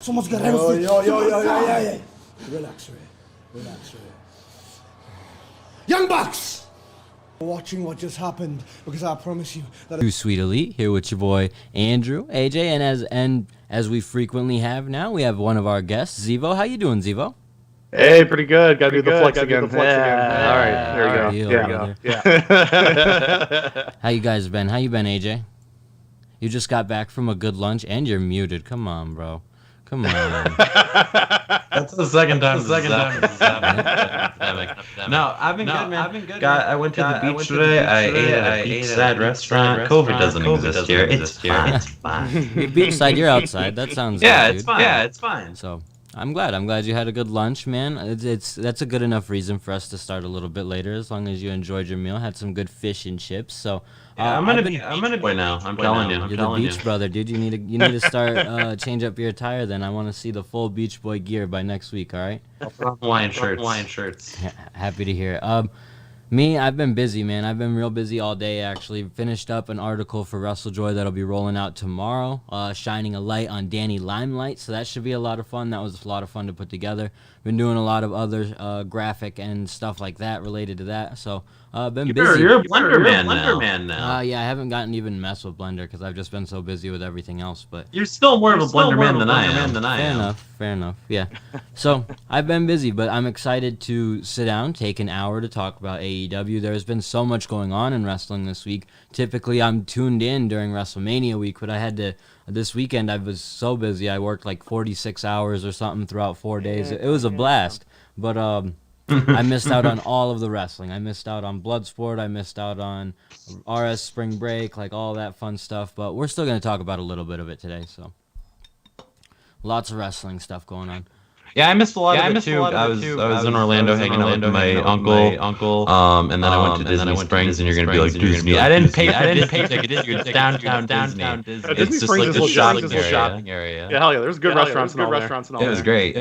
Somos guerreros. Yo. Relax, Ray. Young Bucks! Watching what just happened, because I promise you that... Too Sweet Elite here with your boy Andrew, AJ, and as we frequently have now, we have one of our guests, Xevo. How you doing, Xevo? Hey, pretty good. Gotta do the flex again. All right, there you go. Yeah. How you guys been? How you been, AJ? You just got back from a good lunch, and you're muted. Come on, bro. Come on. That's the second time. No, I've been good, man. I went to the beach today. I ate at a beachside restaurant. COVID doesn't exist here. It's fine. Beachside, you're outside. That sounds good, it's dude. fine. Yeah, it's fine. So I'm glad you had a good lunch, man. That's a good enough reason for us to start a little bit later, as long as you enjoyed your meal, had some good fish and chips. So I'm gonna be boy now. I'm telling you. You're the beach brother, dude. You need to start change up your attire. Then I want to see the full Beach Boy gear by next week. All right. Hawaiian shirts. Happy to hear. Me, I've been busy, man. I've been real busy all day, actually. Finished up an article for WrestleJoy that'll be rolling out tomorrow, shining a light on Danny Limelight, so that should be a lot of fun. That was a lot of fun to put together. Been doing a lot of other graphic and stuff like that related to that, so been busy. You're a Blender man now. Yeah, I haven't gotten even mess with Blender because I've just been so busy with everything else, but... You're still more of a Blender man than I am. Fair enough, yeah. So, I've been busy, but I'm excited to sit down, take an hour to talk about AEW. There's been so much going on in wrestling this week. Typically, I'm tuned in during Wrestlemania week, but I had to... This weekend, I was so busy. I worked like 46 hours or something throughout 4 days. It was a blast, but I missed out on all of the wrestling. I missed out on Bloodsport. I missed out on RS Spring Break, like all that fun stuff, but we're still going to talk about a little bit of it today, so... Lots of wrestling stuff going on. Yeah, I missed a lot of it too. I was in Orlando hanging out with my uncle. And then I went to Disney Springs, and you're gonna be like, Disney. I didn't pay tickets. You're downtown Disney. It's just like the shopping area. Yeah, hell yeah. There's good restaurants and all there. It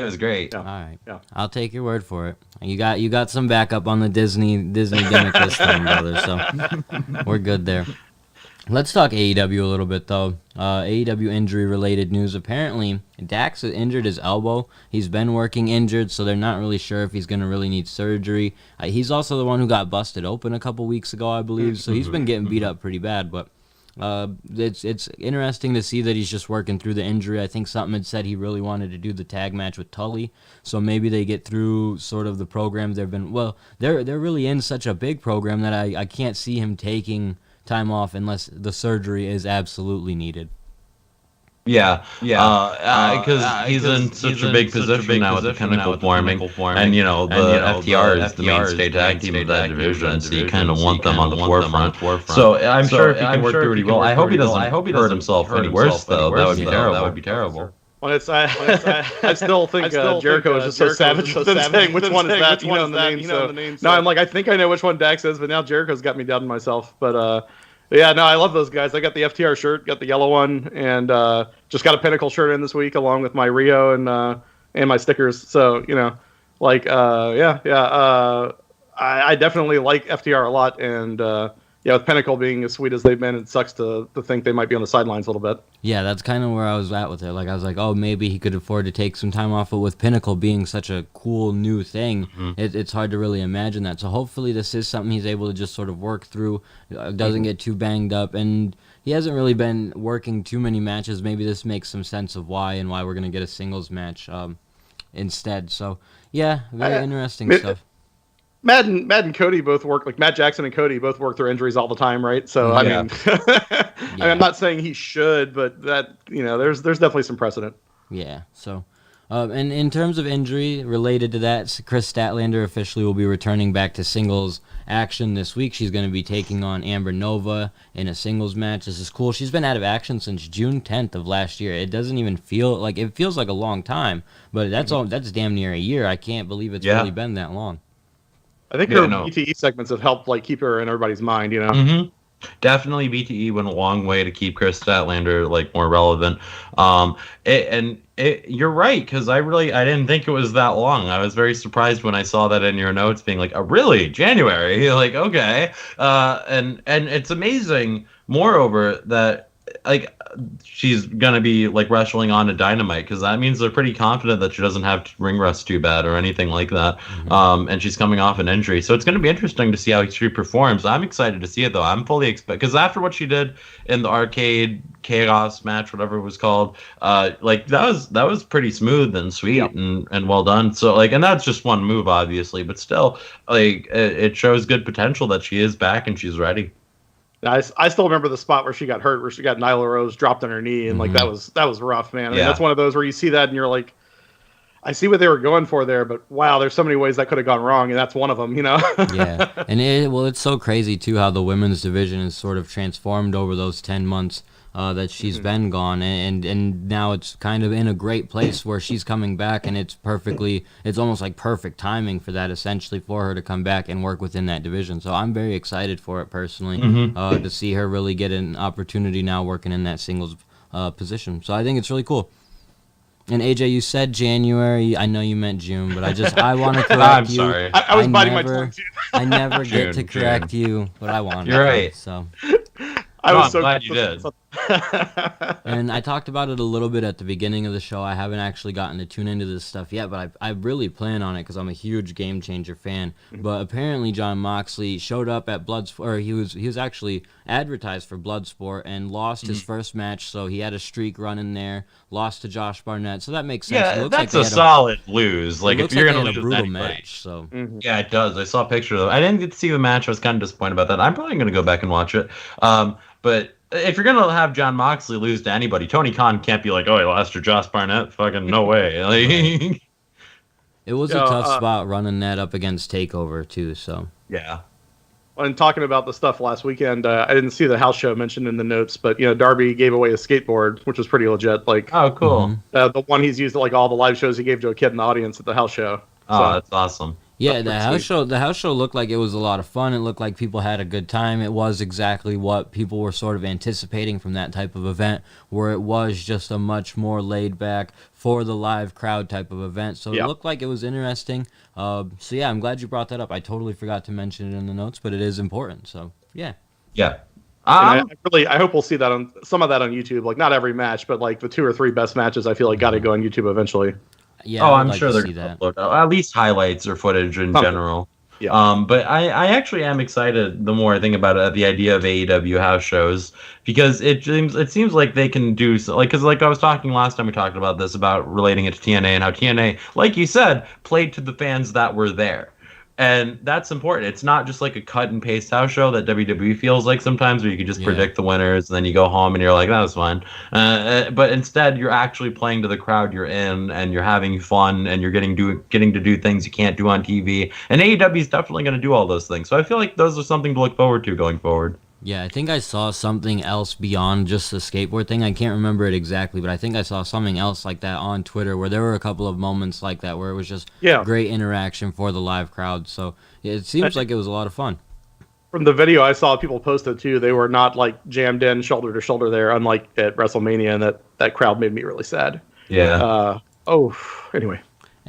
was great. All right. Yeah. I'll take your word for it. You got some backup on the Disney gimmick this time, brother. So we're good there. Let's talk AEW a little bit, though. AEW injury-related news. Apparently, Dax injured his elbow. He's been working injured, so they're not really sure if he's going to really need surgery. He's also the one who got busted open a couple weeks ago, I believe, so he's been getting beat up pretty bad. But it's interesting to see that he's just working through the injury. I think something had said he really wanted to do the tag match with Tully, so maybe they get through sort of the program. They're really in such a big program that I can't see him taking time off unless the surgery is absolutely needed. Yeah, because he's in such a big position now with the Pinnacle forming, and the FTR is the mainstay tag team of that division, so you kind of want them on the forefront. So I'm sure if he can work through it, he will. I hope he doesn't hurt himself any worse, though. That would be terrible. Well, I still think Jericho is just so savage with them saying which one is that, the name. No, I'm like, I think I know which one Dax is, but now Jericho's got me doubting myself. But yeah, no, I love those guys. I got the FTR shirt, got the yellow one, and just got a Pinnacle shirt in this week along with my Rio and my stickers. So I definitely like FTR a lot, and with Pinnacle being as sweet as they've been, it sucks to think they might be on the sidelines a little bit. Yeah, that's kind of where I was at with it. Like, I was like, oh, maybe he could afford to take some time off, but with Pinnacle being such a cool new thing, it's hard to really imagine that. So hopefully this is something he's able to just sort of work through, doesn't get too banged up, and he hasn't really been working too many matches. Maybe this makes some sense of why we're going to get a singles match instead. So, yeah, very interesting stuff. Matt and Cody both work, like Matt Jackson and Cody both work through injuries all the time, right? So I mean, I'm not saying he should, but that there's definitely some precedent. Yeah. So, and in terms of injury related to that, Chris Statlander officially will be returning back to singles action this week. She's going to be taking on Amber Nova in a singles match. This is cool. She's been out of action since June 10th of last year. It doesn't even feel like it feels like a long time, but that's damn near a year. I can't believe it's really been that long. I think her BTE segments have helped keep her in everybody's mind, Definitely BTE went a long way to keep Chris Statlander more relevant. You're right, because I didn't think it was that long. I was very surprised when I saw that in your notes being like, oh, really? January? Okay. And it's amazing, moreover, that she's gonna be like wrestling on a Dynamite, because that means they're pretty confident that she doesn't have ring rust too bad or anything like that. And she's coming off an injury, so it's gonna be interesting to see how she performs. I'm excited to see it though. I'm fully because after what she did in the Arcade Chaos match, whatever it was called, like that was pretty smooth and sweet and well done. So like, and that's just one move obviously, but still, like it shows good potential that she is back and she's ready. I still remember the spot where she got hurt, where she got Nyla Rose dropped on her knee, and like that was rough, man. I mean, that's one of those where you see that and you're like, I see what they were going for there, but wow, there's so many ways that could have gone wrong, and that's one of them, you know? Yeah, and it's so crazy too how the women's division is sort of transformed over those 10 months that she's been gone, and now it's kind of in a great place where she's coming back, and it's almost like perfect timing for that, essentially, for her to come back and work within that division. So I'm very excited for it personally, to see her really get an opportunity now working in that singles position. So I think it's really cool. And AJ, you said January. I know you meant June, but I want to correct you. I'm sorry. I was biting my tongue too. I never get to correct you, but I want to. You're right. So I was so glad you did. And I talked about it a little bit at the beginning of the show. I haven't actually gotten to tune into this stuff yet, but I really plan on it because I'm a huge Game Changer fan. But apparently Jon Moxley showed up at Bloodsport, or he was actually advertised for Bloodsport and lost his first match, so he had a streak running there, lost to Josh Barnett, so that makes sense. Yeah, that's like a solid lose. Like if you're going to lose brutal anybody. match, so. Yeah, it does. I saw a picture of it. I didn't get to see the match. I was kind of disappointed about that. I'm probably going to go back and watch it. But if you're going to have Jon Moxley lose to anybody, Tony Khan can't be like, oh, he lost to Josh Barnett. Fucking no way. Like, it was a tough spot running that up against TakeOver, too, so. Yeah. And talking about the stuff last weekend, I didn't see the house show mentioned in the notes, but, Darby gave away a skateboard, which was pretty legit. Like, oh, cool. The one he's used at, like, all the live shows he gave to a kid in the audience at the house show. Oh, that's awesome. Yeah, the house show looked like it was a lot of fun. It looked like people had a good time. It was exactly what people were sort of anticipating from that type of event, where it was just a much more laid back for the live crowd type of event. So it looked like it was interesting. So yeah, I'm glad you brought that up. I totally forgot to mention it in the notes, but it is important. So yeah. Yeah. I hope we'll see that on some of that on YouTube. Like not every match, but like the 2 or 3 best matches, I feel like got to go on YouTube eventually. Yeah, I'm sure they're going to upload at least highlights or footage in general. Yeah. But I actually am excited the more I think about it, the idea of AEW house shows, because it seems like they can do so, like, because like I was talking last time we talked about this, about relating it to TNA and how TNA, like you said, played to the fans that were there. And that's important. It's not just like a cut and paste house show that WWE feels like sometimes, where you can just predict the winners and then you go home and you're like, that was fun. But instead, you're actually playing to the crowd you're in, and you're having fun, and you're getting to do things you can't do on TV. And AEW is definitely going to do all those things. So I feel like those are something to look forward to going forward. Yeah, I think I saw something else beyond just the skateboard thing. I can't remember it exactly, but I think I saw something else like that on Twitter, where there were a couple of moments like that where it was just great interaction for the live crowd. So it seems like it was a lot of fun. From the video I saw people posted too, they were not like jammed in shoulder to shoulder there, unlike at WrestleMania, and that crowd made me really sad. Yeah. Anyway.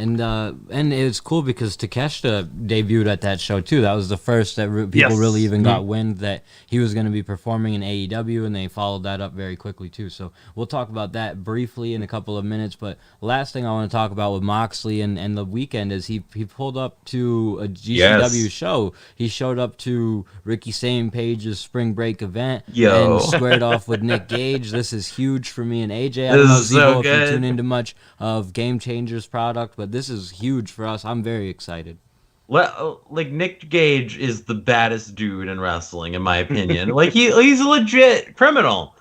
And it's cool because Takeshita debuted at that show too. That was the first that people really even got wind that he was going to be performing in AEW, and they followed that up very quickly too. So we'll talk about that briefly in a couple of minutes. But last thing I want to talk about with Moxley and the weekend is he pulled up to a GCW show. He showed up to Ricky Same Page's spring break event and squared off with Nick Gage. This is huge for me and AJ. I don't know, Xevo, if you tune into much of Game Changers product, but this is huge for us. I'm very excited. Like, Nick Gage is the baddest dude in wrestling, in my opinion. Like, he's a legit criminal.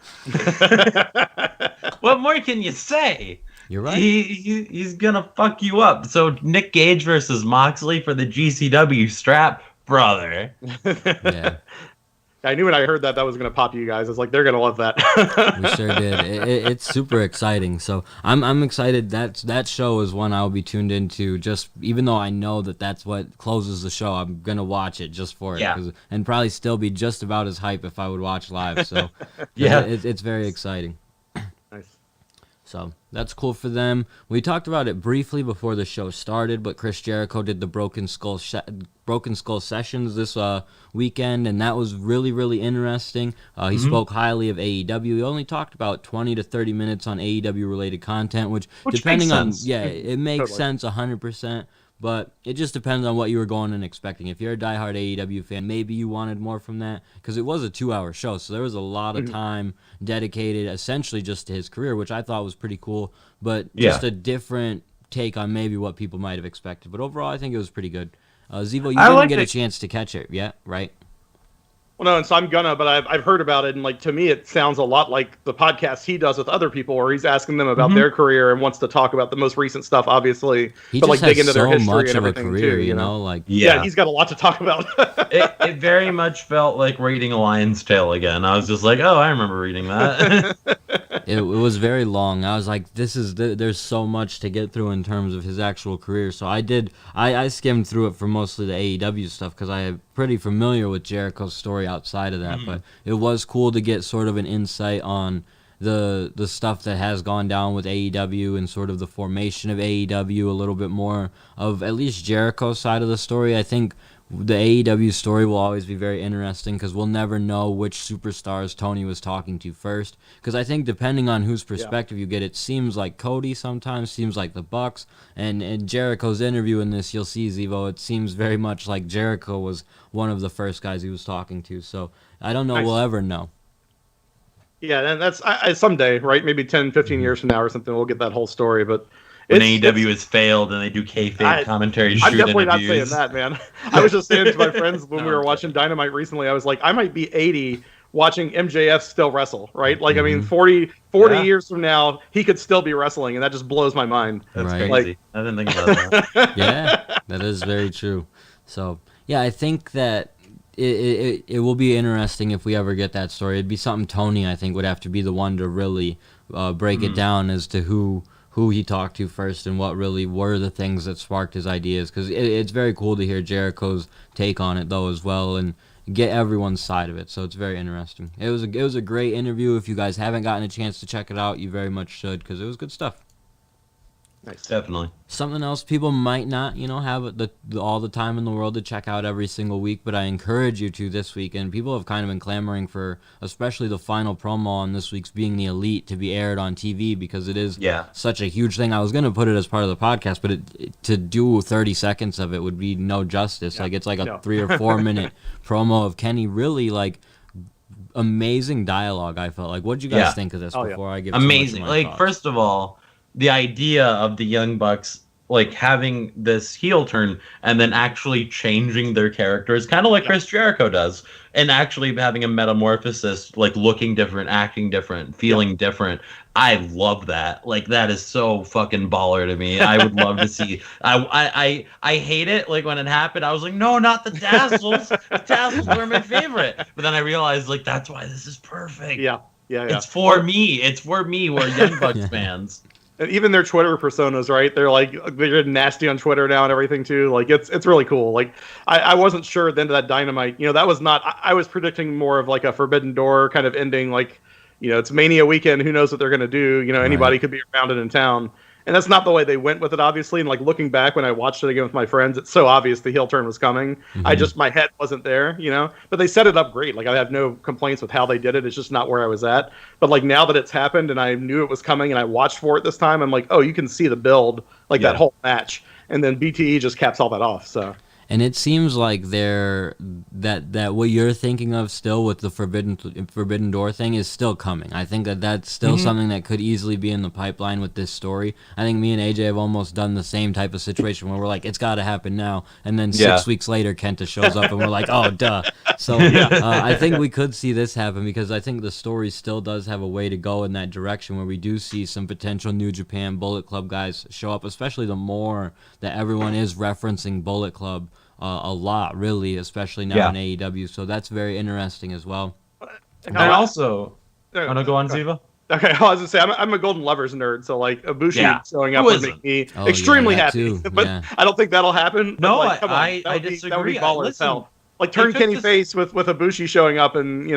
What more can you say? You're right. He's gonna fuck you up. So Nick Gage versus Moxley for the GCW strap, brother. Yeah. I knew when I heard that was going to pop you guys. I was like, they're going to love that. We sure did. It's super exciting. So I'm excited. That show is one I'll be tuned into. Just even though I know that's what closes the show, I'm gonna watch it just for it. And probably still be just about as hype if I would watch live. So it's very exciting. Nice. So that's cool for them. We talked about it briefly before the show started, but Chris Jericho did the Broken Skull Sessions this weekend, and that was really, really interesting. He spoke highly of AEW. He only talked about 20 to 30 minutes on AEW-related content, which depending on... Yeah, it makes sense 100%. But it just depends on what you were going and expecting. If you're a diehard AEW fan, maybe you wanted more from that, because it was a 2-hour show, so there was a lot of time dedicated essentially just to his career, which I thought was pretty cool, but just a different take on maybe what people might have expected. But overall, I think it was pretty good. Xevo, you didn't get a chance to catch it yet, right? Well, no, and so I'm gonna, but I've heard about it, and like to me, it sounds a lot like the podcast he does with other people, where he's asking them about their career and wants to talk about the most recent stuff, obviously, but like dig into their history and everything too. You know, like yeah, he's got a lot to talk about. it very much felt like reading a Lion's Tale again. I was just like, oh, I remember reading that. It was very long. I was like, there's so much to get through in terms of his actual career. So I skimmed through it for mostly the AEW stuff because I am pretty familiar with Jericho's story outside of that. But it was cool to get sort of an insight on the stuff that has gone down with AEW and sort of the formation of AEW, a little bit more of at least Jericho's side of the story. I think the AEW story will always be very interesting because we'll never know which superstars Tony was talking to first. Because I think depending on whose perspective you get, it seems like Cody sometimes, seems like the Bucks, and Jericho's interview in this, you'll see, Xevo, it seems very much like Jericho was one of the first guys he was talking to. So I don't know we'll ever know. Yeah, and that's someday, right? Maybe 10, 15 years from now or something, we'll get that whole story, but... When AEW has failed and they do kayfabe commentary, I'm definitely not saying that, man. I was just saying to my friends when we were watching Dynamite recently, I was like, I might be 80 watching MJF still wrestle, right? Like, I mean, 40 years from now, he could still be wrestling, and that just blows my mind. That's crazy. Like, I didn't think about that. Yeah, that is very true. So, yeah, I think that it will be interesting if we ever get that story. It'd be something Tony, I think, would have to be the one to really break it down as to who he talked to first and what really were the things that sparked his ideas, because it's very cool to hear Jericho's take on it though as well and get everyone's side of it. So it's very interesting. It was a great interview. If you guys haven't gotten a chance to check it out, you very much should, because it was good stuff. Nice. Definitely. Something else people might not, have all the time in the world to check out every single week, but I encourage you to this week. And people have kind of been clamoring for, especially the final promo on this week's Being the Elite, to be aired on TV, because it is such a huge thing. I was going to put it as part of the podcast, but to do 30 seconds of it would be no justice. Yeah. Like, it's like a 3 or 4 minute promo of Kenny, really, like, amazing dialogue, I felt like. What did you guys think of this before I give amazing. Like, thoughts? First of all, the idea of the Young Bucks like having this heel turn and then actually changing their characters, kind of like Chris Jericho does, and actually having a metamorphosis, like looking different, acting different, feeling different. I love that. Like, that is so fucking baller to me. I would love to see. I hate it. Like, when it happened, I was like, no, not the tassels. The tassels were my favorite. But then I realized, like, that's why this is perfect. Yeah. It's for me. It's for me. We're Young Bucks fans. And even their Twitter personas, right? They're nasty on Twitter now and everything too. Like, it's really cool. Like, I wasn't sure at the end of that Dynamite. That was not. I was predicting more of like a Forbidden Door kind of ending. Like, it's Mania weekend. Who knows what they're gonna do? Anybody could be around it in town. And that's not the way they went with it, obviously. And like looking back when I watched it again with my friends, it's so obvious the heel turn was coming. Mm-hmm. My head wasn't there, But they set it up great. Like, I have no complaints with how they did it. It's just not where I was at. But like, now that it's happened and I knew it was coming and I watched for it this time, I'm like, oh, you can see the build, like that whole match. And then BTE just caps all that off. So. And it seems like that what you're thinking of still with the Forbidden Door thing is still coming. I think that's still something that could easily be in the pipeline with this story. I think me and AJ have almost done the same type of situation where we're like, it's got to happen now. And then 6 weeks later, Kenta shows up and we're like, oh, duh. So I think we could see this happen, because I think the story still does have a way to go in that direction where we do see some potential New Japan Bullet Club guys show up, especially the more that everyone is referencing Bullet Club a lot, really, especially now in AEW. So that's very interesting as well. And also, want to go on, Xevo? Okay, I was gonna say I'm a Golden Lovers nerd, so like Ibushi showing up would make me extremely happy. But I don't think that'll happen. No, like, I disagree. That would be baller as hell. Like, turn Kenny face with Ibushi showing up, and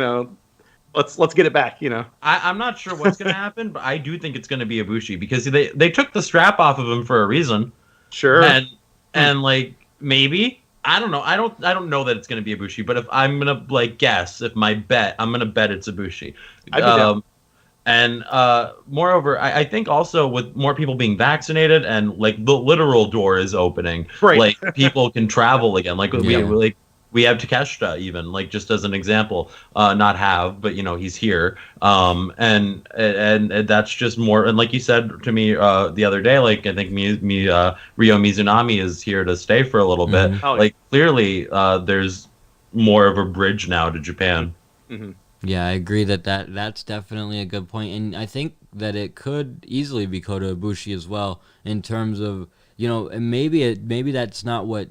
let's get it back. I'm not sure what's gonna happen, but I do think it's gonna be Ibushi because they took the strap off of him for a reason. Sure. And like maybe I don't know. I don't know that it's gonna be Ibushi, but if I'm gonna like guess, if my bet, I'm gonna bet it's Ibushi. And moreover, I think also with more people being vaccinated and like the literal door is opening, right. Like people can travel again. Like we have Takeshita even, like just as an example, not have, but he's here. And that's just more. And like you said to me the other day, like I think Ryo Mizunami is here to stay for a little bit. Oh, like clearly, there's more of a bridge now to Japan. Mm-hmm. Yeah, I agree that's definitely a good point, and I think that it could easily be Kota Ibushi as well in terms of and maybe that's not what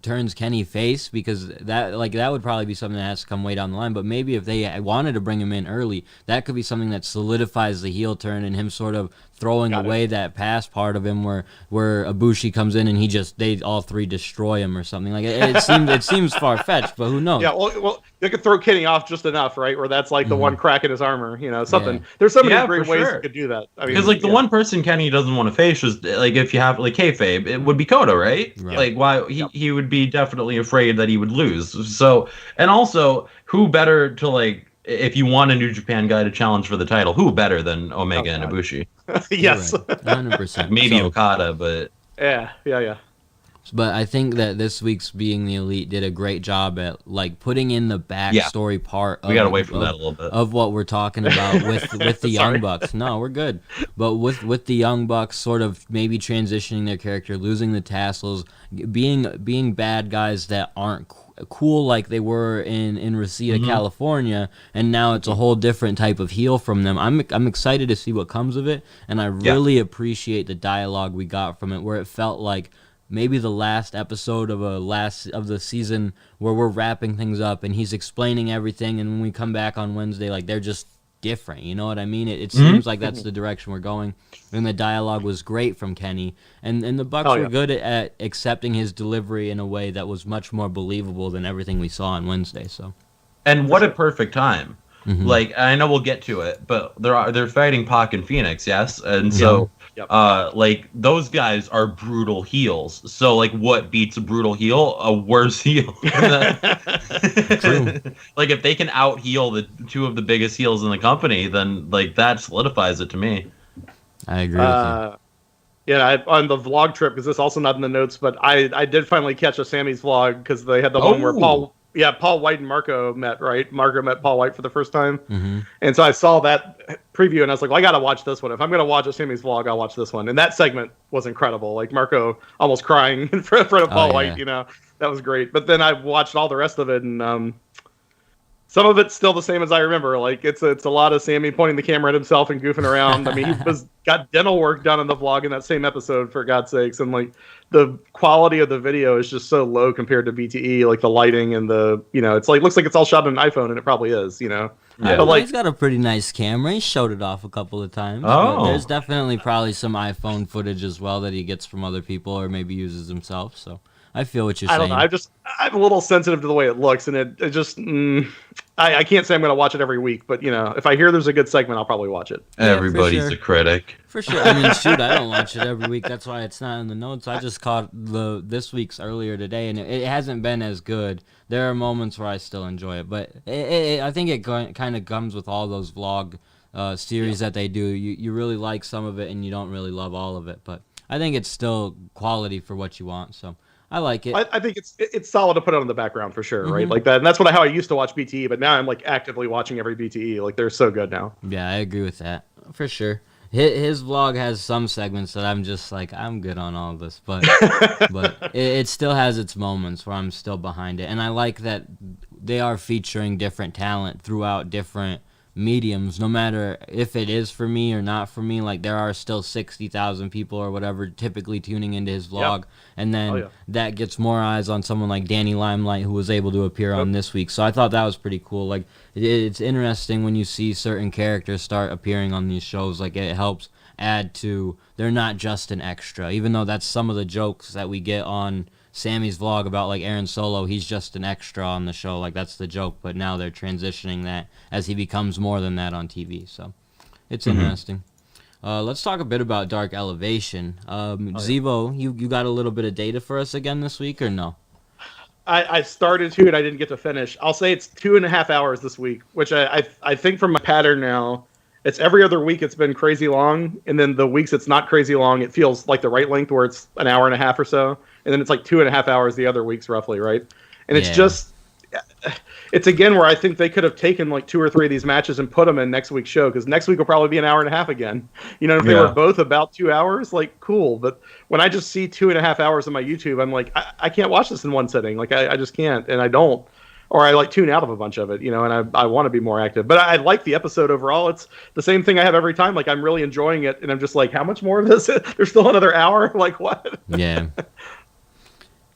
turns Kenny face, because that would probably be something that has to come way down the line. But maybe if they wanted to bring him in early, that could be something that solidifies the heel turn and him sort of throwing away that past part of him where Ibushi comes in and they all three destroy him or something. Like it seems far fetched, but who knows? Yeah, well, they could throw Kenny off just enough, right? Where that's like the one crack in his armor, something. Yeah. There's so many great ways you could do that. I mean, because the one person Kenny doesn't want to face is like if you have like kayfabe, it would be Kota, right? Like why he would be definitely afraid that he would lose. So and also who better to like. If you want a New Japan guy to challenge for the title, who better than Omega and Ibushi? Yes, right. 100%. Maybe Okada, but yeah. But I think that this week's Being the Elite did a great job at like putting in the backstory part. We got away from that a little bit of what we're talking about with the Young Bucks. No, we're good. But with the Young Bucks, sort of maybe transitioning their character, losing the tassels, being bad guys that aren't cool like they were in Reseda, California, and now it's a whole different type of heel from them. I'm excited to see what comes of it, and I really appreciate the dialogue we got from it, where it felt like maybe the last episode of the season where we're wrapping things up and he's explaining everything, and when we come back on Wednesday, like they're just different, you know what I mean? It seems like that's the direction we're going, and the dialogue was great from Kenny, and the Bucks were good at accepting his delivery in a way that was much more believable than everything we saw on Wednesday. So, and what a perfect time! Like I know we'll get to it, but they're fighting Pac and Phoenix, yes, and so. Like those guys are brutal heels. So like what beats a brutal heel? A worse heel. True. Like if they can out heel the two of the biggest heels in the company, then like that solidifies it to me. I agree with you. Yeah, on the vlog trip, because this also not in the notes, but I did finally catch a Sammy's vlog because they had the one where Paul White and Marco met, right? Marco met Paul White for the first time. And so I saw that preview and I was like, well, I got to watch this one. If I'm going to watch a Sammy's vlog, I'll watch this one. And that segment was incredible. Like Marco almost crying in front of Paul White, that was great. But then I watched all the rest of it, and some of it's still the same as I remember. Like it's a lot of Sammy pointing the camera at himself and goofing around. I mean, he got dental work done in the vlog in that same episode, for God's sakes. And like the quality of the video is just so low compared to BTE, like the lighting and the, it's like, looks like it's all shot on an iPhone, and it probably is, Yeah. But like, he's got a pretty nice camera. He showed it off a couple of times. Oh. There's definitely probably some iPhone footage as well that he gets from other people or maybe uses himself. So I feel what you're saying. I don't know. I'm a little sensitive to the way it looks, and it just I can't say I'm going to watch it every week, but if I hear there's a good segment, I'll probably watch it. Everybody's a critic. For sure. I mean, shoot, I don't watch it every week. That's why it's not in the notes. I just caught this week's earlier today, and it hasn't been as good. There are moments where I still enjoy it, but I think it kind of comes with all those vlog series that they do. You really like some of it, and you don't really love all of it, but I think it's still quality for what you want, so I like it. I think it's solid to put on in the background for sure, right? Like that, and that's how I used to watch BTE, but now I'm like actively watching every BTE. Like they're so good now. Yeah, I agree with that for sure. His vlog has some segments that I'm just like, I'm good on all of this, but it still has its moments where I'm still behind it, and I like that they are featuring different talent throughout different mediums, no matter if it is for me or not for me. Like there are still 60,000 people or whatever typically tuning into his vlog, and then that gets more eyes on someone like Danny Limelight, who was able to appear on this week. So I thought that was pretty cool. Like it's interesting when you see certain characters start appearing on these shows. Like it helps add to, they're not just an extra, even though that's some of the jokes that we get on Sammy's vlog about like Aaron Solo. He's just an extra on the show, like that's the joke, but now they're transitioning that as he becomes more than that on TV, so it's interesting. Let's talk a bit about Dark Elevation. Xevo, you got a little bit of data for us again this week, or no? I started to, and I didn't get to finish. I'll say it's 2.5 hours this week, which I think from my pattern now, it's every other week it's been crazy long, and then the weeks it's not crazy long, it feels like the right length where it's an hour and a half or so, and then it's like 2.5 hours the other weeks roughly, right? And it's just... It's again where I think they could have taken like 2 or 3 of these matches and put them in next week's show, because next week will probably be an hour and a half again. You know, if they were both about 2 hours, like cool. But when I just see 2.5 hours on my YouTube, I'm like, I can't watch this in one sitting. Like I just can't, and I don't, or I like tune out of a bunch of it. You know, and I want to be more active. But I like the episode overall. It's the same thing I have every time. Like I'm really enjoying it, and I'm just like, how much more of this? There's still another hour. Like what? Yeah.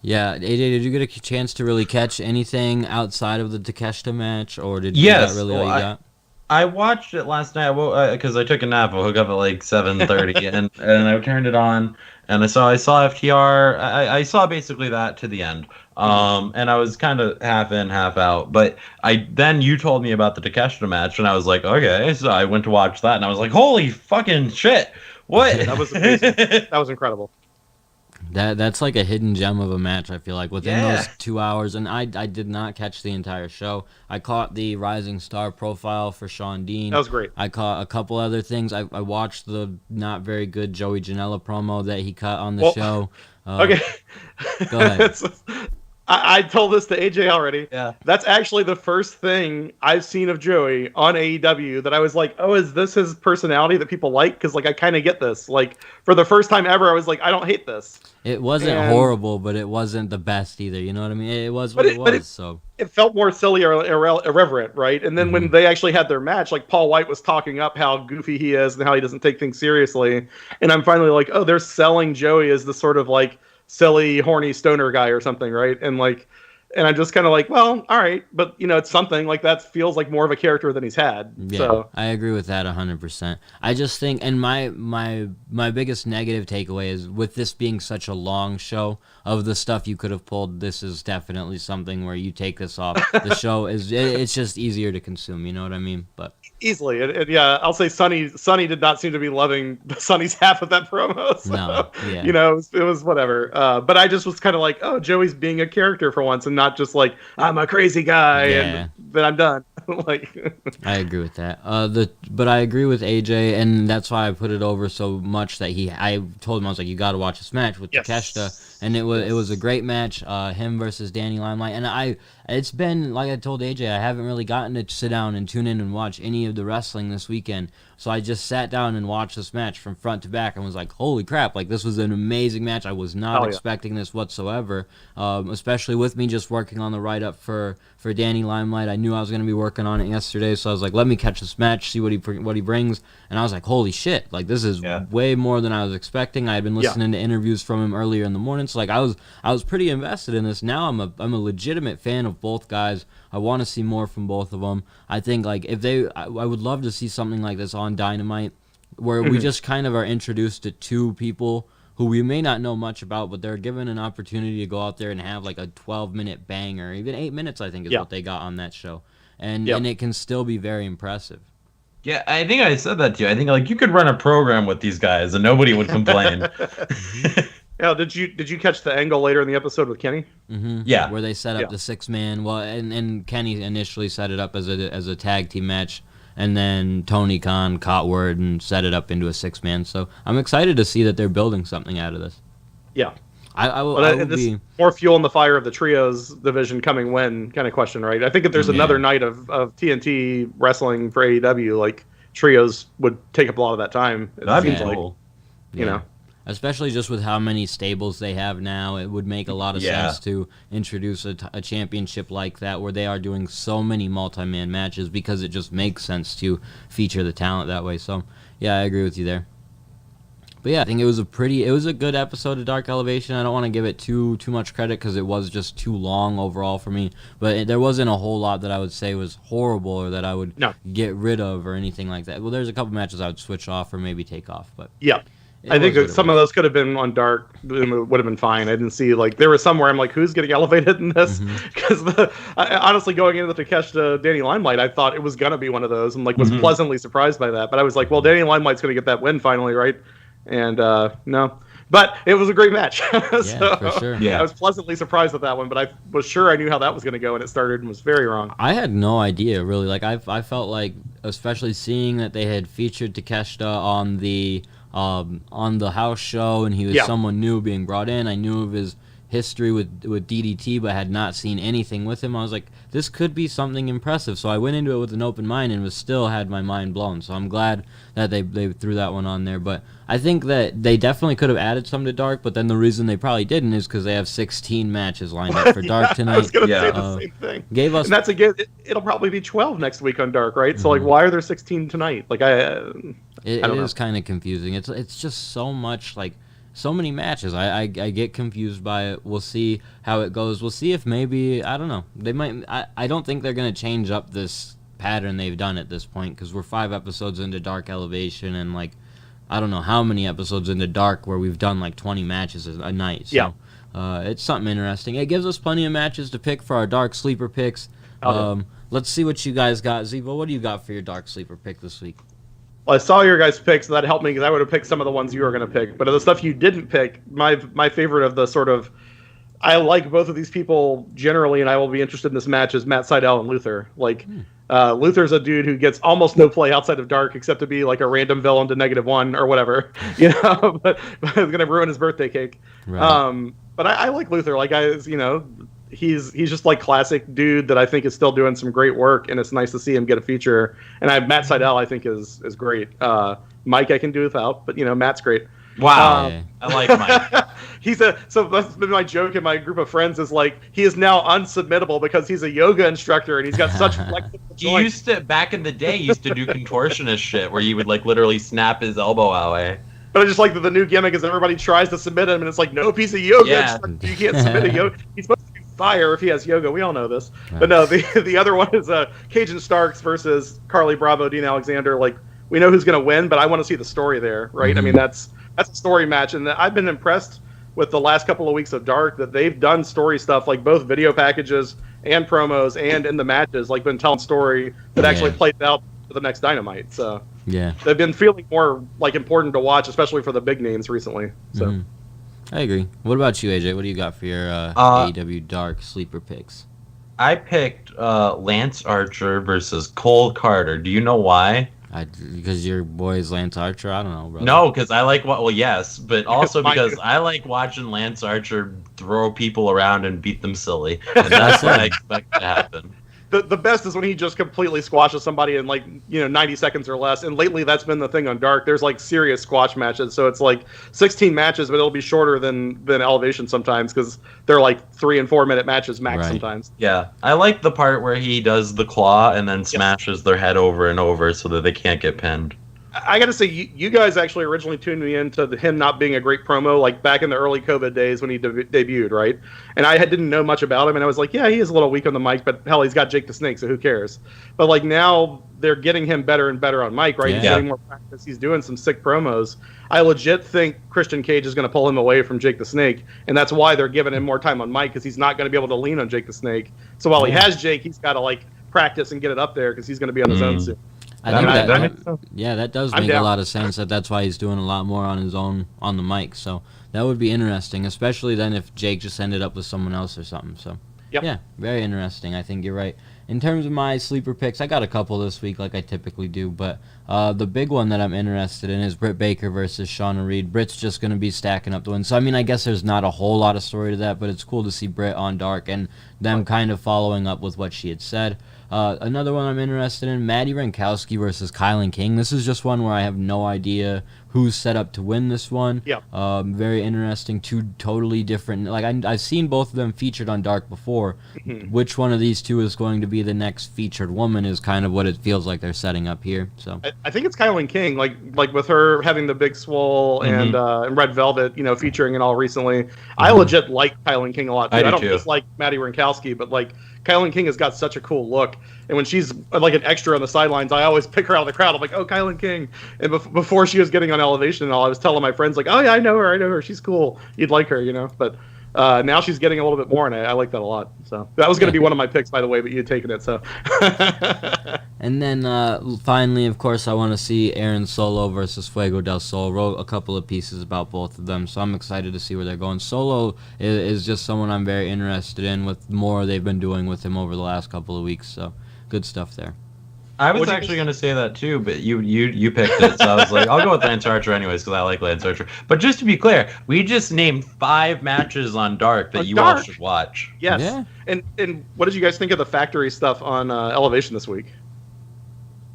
Yeah, AJ, did you get a chance to really catch anything outside of the Takeshita match, or did you that really all you got? I watched it last night because I took a nap. I woke up at like 7:30, and I turned it on, and I saw FTR. I saw basically that to the end, and I was kind of half in, half out. But then you told me about the Takeshita match, and I was like, okay. So I went to watch that, and I was like, holy fucking shit! What? That was amazing. That was incredible. That's like a hidden gem of a match, I feel like, within those 2 hours. And I did not catch the entire show. I caught the Rising Star profile for Sean Dean. That was great. I caught a couple other things. I watched the not very good Joey Janela promo that he cut on the show. Okay. Go ahead. I told this to AJ already. Yeah. That's actually the first thing I've seen of Joey on AEW that I was like, oh, is this his personality that people like? Because, like, I kind of get this. Like, for the first time ever, I was like, I don't hate this. It wasn't horrible, but it wasn't the best either. You know what I mean? It was what it was. So it felt more silly or irreverent, right? And then when they actually had their match, like, Paul White was talking up how goofy he is and how he doesn't take things seriously. And I'm finally like, oh, they're selling Joey as the sort of, like, silly, horny stoner guy or something, right? And like, and I'm just kind of like, well, all right, but you know, it's something like that feels like more of a character than he's had. Yeah, so I agree with that 100%. I just think, and my biggest negative takeaway is with this being such a long show, of the stuff you could have pulled, this is definitely something where you take this off. The show it's just easier to consume. You know what I mean? But easily, and yeah, I'll say Sonny did not seem to be loving Sonny's half of that promo. So, no, yeah. You know, it was whatever. But I just was kind of like, oh, Joey's being a character for once, and not just like I'm a crazy guy, and then I'm done. Like, I agree with that. But I agree with AJ, and that's why I put it over so much that I told him, I was like, you got to watch this match with Takeshita, and it was a great match. Him versus Danny Limelight, and it's been, like I told AJ, I haven't really gotten to sit down and tune in and watch any of the wrestling this weekend. So I just sat down and watched this match from front to back and was like, holy crap, like this was an amazing match. I was not expecting this whatsoever, especially with me just working on the write-up for Danny Limelight. I knew I was going to be working on it yesterday, so I was like, let me catch this match, see what he brings. And I was like, holy shit, like this is way more than I was expecting. I had been listening to interviews from him earlier in the morning, so like I was pretty invested in this. Now I'm a legitimate fan of both guys. I want to see more from both of them. I think like I would love to see something like this on Dynamite, where we just kind of are introduced to two people who we may not know much about, but they're given an opportunity to go out there and have like a 12-minute banger, even 8 minutes, I think is what they got on that show, and it can still be very impressive. Yeah, I think I said that to you. I think like you could run a program with these guys and nobody would complain. Yeah, did you catch the angle later in the episode with Kenny? Mm-hmm. Yeah, where they set up the 6-man. Well, and Kenny initially set it up as a tag team match, and then Tony Khan caught word and set it up into a 6-man. So I'm excited to see that they're building something out of this. Yeah, I will be more fuel in the fire of the trios division coming when kind of question, right? I think if there's another night of TNT wrestling for AEW, like trios would take up a lot of that time. That'd be cool. You know. Especially just with how many stables they have now, it would make a lot of sense to introduce a championship like that where they are doing so many multi-man matches, because it just makes sense to feature the talent that way. So, yeah, I agree with you there. But yeah, I think it was a good episode of Dark Elevation. I don't want to give it too much credit because it was just too long overall for me. But there wasn't a whole lot that I would say was horrible or that I would get rid of or anything like that. Well, there's a couple matches I would switch off or maybe take off. But yeah. I think some of those could have been on Dark. It would have been fine. I didn't see, like, there was somewhere I'm like, who's getting elevated in this? Because honestly, going into the Takeshita Danny Limelight, I thought it was going to be one of those and like was pleasantly surprised by that. But I was like, well, Danny Limelight's going to get that win finally, right? And no. But it was a great match. So, for sure. I was pleasantly surprised at that one, but I was sure I knew how that was going to go, and it started and was very wrong. I had no idea, really. Like, I felt like, especially seeing that they had featured Takeshita on the house show, and he was someone new being brought in. I knew of his history with DDT, but had not seen anything with him. I was like, this could be something impressive. So I went into it with an open mind and still had my mind blown. So I'm glad that they threw that one on there. But I think that they definitely could have added some to Dark, but then the reason they probably didn't is because they have 16 matches lined up for Dark tonight. I was going to say the same thing. And that's it'll probably be 12 next week on Dark, right? So like, why are there 16 tonight? Like it is kind of confusing. It's just so much, like, so many matches. I get confused by it. We'll see how it goes. We'll see if maybe, I don't know. They might. I don't think they're gonna change up this pattern they've done at this point because we're 5 episodes into Dark Elevation and like I don't know how many episodes into Dark where we've done like 20 matches a night. So, it's something interesting. It gives us plenty of matches to pick for our Dark sleeper picks. Let's see what you guys got. Xevo, what do you got for your Dark sleeper pick this week? Well, I saw your guys' picks, so that helped me because I would have picked some of the ones you were going to pick. But of the stuff you didn't pick, my favorite of the sort of, I like both of these people generally, and I will be interested in this match is Matt Sydal and Luther. Like, Luther's a dude who gets almost no play outside of Dark except to be like a random villain to -1 or whatever, but it's going to ruin his birthday cake. Right. But I like Luther. Like, he's just like classic dude that I think is still doing some great work, and it's nice to see him get a feature. And Matt Sydal I think is great. Mike I can do without, but Matt's great. Wow, I like Mike. So that's been my joke in my group of friends is like he is now unsubmittable because he's a yoga instructor and he's got such flexible joints. Back in the day, he used to do contortionist shit where you would like literally snap his elbow away. But I just like that the new gimmick is everybody tries to submit him, and it's like, no piece of yoga instructor. You can't submit a yoga. He's supposed to be fire if he has yoga. We all know this. Right. But no, the other one is Cajun Starks versus Carly Bravo, Dean Alexander. Like, we know who's going to win, but I want to see the story there, right? I mean, that's a story match, and I've been impressed with the last couple of weeks of Dark that they've done story stuff, like both video packages and promos and in the matches, like been telling story that actually plays out for the next Dynamite. So they've been feeling more like important to watch, especially for the big names recently. So I agree. What about you, AJ? What do you got for your AEW Dark sleeper picks? I picked Lance Archer versus Cole Carter. Do you know why? Because your boy is Lance Archer? I don't know, bro. No, because I like yes, but also because I like watching Lance Archer throw people around and beat them silly. And that's what I expect to happen. The best is when he just completely squashes somebody in 90 seconds or less. And lately that's been the thing on Dark. There's like serious squash matches. So it's like 16 matches, but it'll be shorter than Elevation sometimes because they're like 3 and 4 minute matches max sometimes. Yeah. I like the part where he does the claw and then smashes their head over and over so that they can't get pinned. I got to say, you guys actually originally tuned me into him not being a great promo, like back in the early COVID days when he debuted, right? And I didn't know much about him, and I was like, yeah, he is a little weak on the mic, but hell, he's got Jake the Snake, so who cares? But like now, they're getting him better and better on mic, right? He's getting more practice. He's doing some sick promos. I legit think Christian Cage is going to pull him away from Jake the Snake, and that's why they're giving him more time on mic because he's not going to be able to lean on Jake the Snake. So while he has Jake, he's got to like practice and get it up there because he's going to be on his own soon. That does make a lot of sense. That's why he's doing a lot more on his own on the mic. So that would be interesting, especially then if Jake just ended up with someone else or something. So yeah, very interesting. I think you're right. In terms of my sleeper picks, I got a couple this week like I typically do, but the big one that I'm interested in is Britt Baker versus Shauna Reed. Britt's just going to be stacking up the wins. So, I mean, I guess there's not a whole lot of story to that, but it's cool to see Britt on Dark and them kind of following up with what she had said. Another one I'm interested in, Maddie Rankowski versus Kylan King. This is just one where I have no idea who's set up to win this one. Yeah. Very interesting. Two totally different. Like I've seen both of them featured on Dark before. Which one of these two is going to be the next featured woman is kind of what it feels like they're setting up here. So I think it's Kylan King. Like with her having the big swole and Red Velvet, featuring it all recently. I legit like Kylan King a lot too. I don't just like Maddie Rinkowski, but like Kylan King has got such a cool look. And when she's like an extra on the sidelines, I always pick her out of the crowd. I'm like, oh, Kylan King. And before she was getting on Elevation and all, I was telling my friends, like, oh, yeah, I know her. She's cool. You'd like her, But now she's getting a little bit more, and I like that a lot. So that was going to be one of my picks, by the way, but you had taken it. So. And then finally, of course, I want to see Aaron Solo versus Fuego del Sol. Wrote a couple of pieces about both of them, so I'm excited to see where they're going. Solo is just someone I'm very interested in with more they've been doing with him over the last couple of weeks. So good stuff there. I was actually going to say that too, but you picked it, so I was like, I'll go with Lance Archer anyways because I like Lance Archer. But just to be clear, we just named 5 matches on Dark that all should watch. Yes. Yeah. And what did you guys think of the factory stuff on Elevation this week?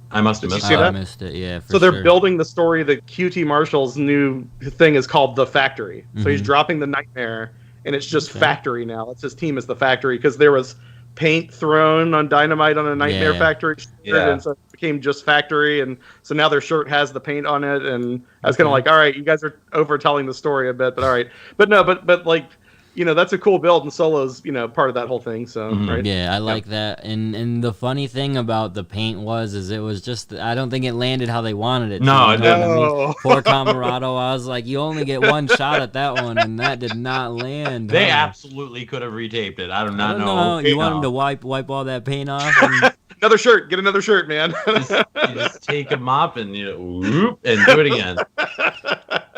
I must have missed it. I missed it, yeah. So they're building the story that QT Marshall's new thing is called The Factory. So he's dropping the Nightmare, and it's just Factory now. It's his team is The Factory because there was paint thrown on Dynamite on a Nightmare Factory shirt, and so it became just Factory, and so now their shirt has the paint on it, and I was kind of like, all right, you guys are overtelling the story a bit, but all right. But no, but like, that's a cool build, and Solo's, part of that whole thing, so, right? Yeah, I like that, and the funny thing about the paint is it was just, I don't think it landed how they wanted it to. No, it didn't. I mean? Poor Camarado, I was like, you only get one shot at that one, and that did not land. They absolutely could have retaped it. I do not know. You want them to wipe all that paint off? And... Another shirt. Get another shirt, man. you just take a mop and whoop, and do it again.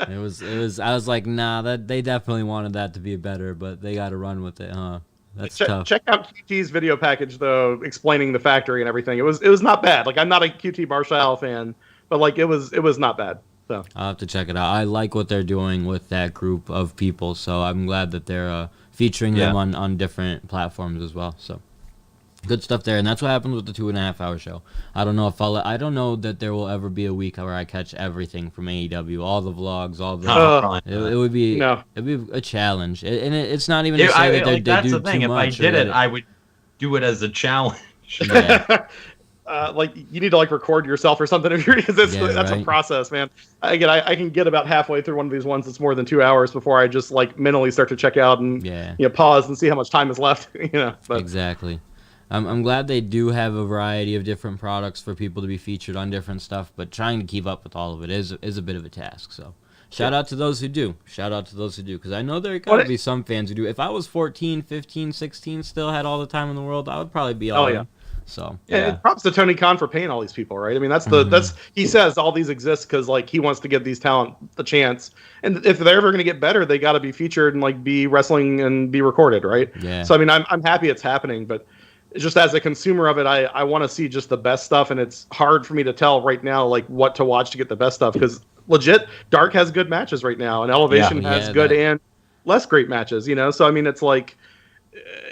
It was. I was like, nah. That they definitely wanted that to be better, but they got to run with it, huh? That's tough. Check out QT's video package though, explaining the factory and everything. It was not bad. Like I'm not a QT Marshall fan, but like it was not bad. So I'll have to check it out. I like what they're doing with that group of people, so I'm glad that they're featuring them on different platforms as well. So. Good stuff there, and that's what happens with the 2.5-hour show. I don't know that there will ever be a week where I catch everything from AEW, all the vlogs, all the. It would be a challenge, and it's not even to say that they do too much. If I did it, I would do it as a challenge. Yeah. Like you need to record yourself or something because that's a process, man. Again, I can get about halfway through one of these ones that's more than 2 hours before I just mentally start to check out and pause and see how much time is left. But. Exactly. I'm glad they do have a variety of different products for people to be featured on different stuff, but trying to keep up with all of it is a bit of a task. So shout out to those who do. Because I know there got to be some fans who do. If I was 14, 15, 16, still had all the time in the world, I would probably be all in. So and props to Tony Khan for paying all these people, right? I mean, that's he says all these exist because he wants to give these talent the chance, and if they're ever going to get better, they got to be featured and be wrestling and be recorded, right? Yeah. So I mean, I'm happy it's happening, but just as a consumer of it, I want to see just the best stuff, and it's hard for me to tell right now what to watch to get the best stuff because legit Dark has good matches right now, and Elevation has good and less great matches. So I mean, it's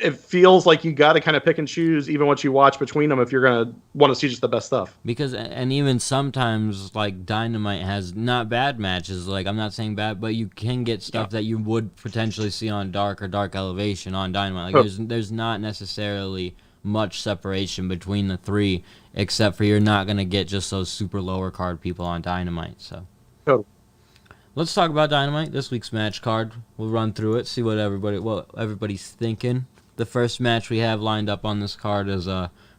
it feels like you got to kind of pick and choose even what you watch between them if you're gonna want to see just the best stuff. Because and even sometimes Dynamite has not bad matches. I'm not saying bad, but you can get stuff that you would potentially see on Dark or Dark Elevation on Dynamite. There's not necessarily much separation between the three, except for you're not gonna get just those super lower card people on Dynamite. So. Totally. Let's talk about Dynamite, this week's match card. We'll run through it, see what everybody's thinking. The first match we have lined up on this card is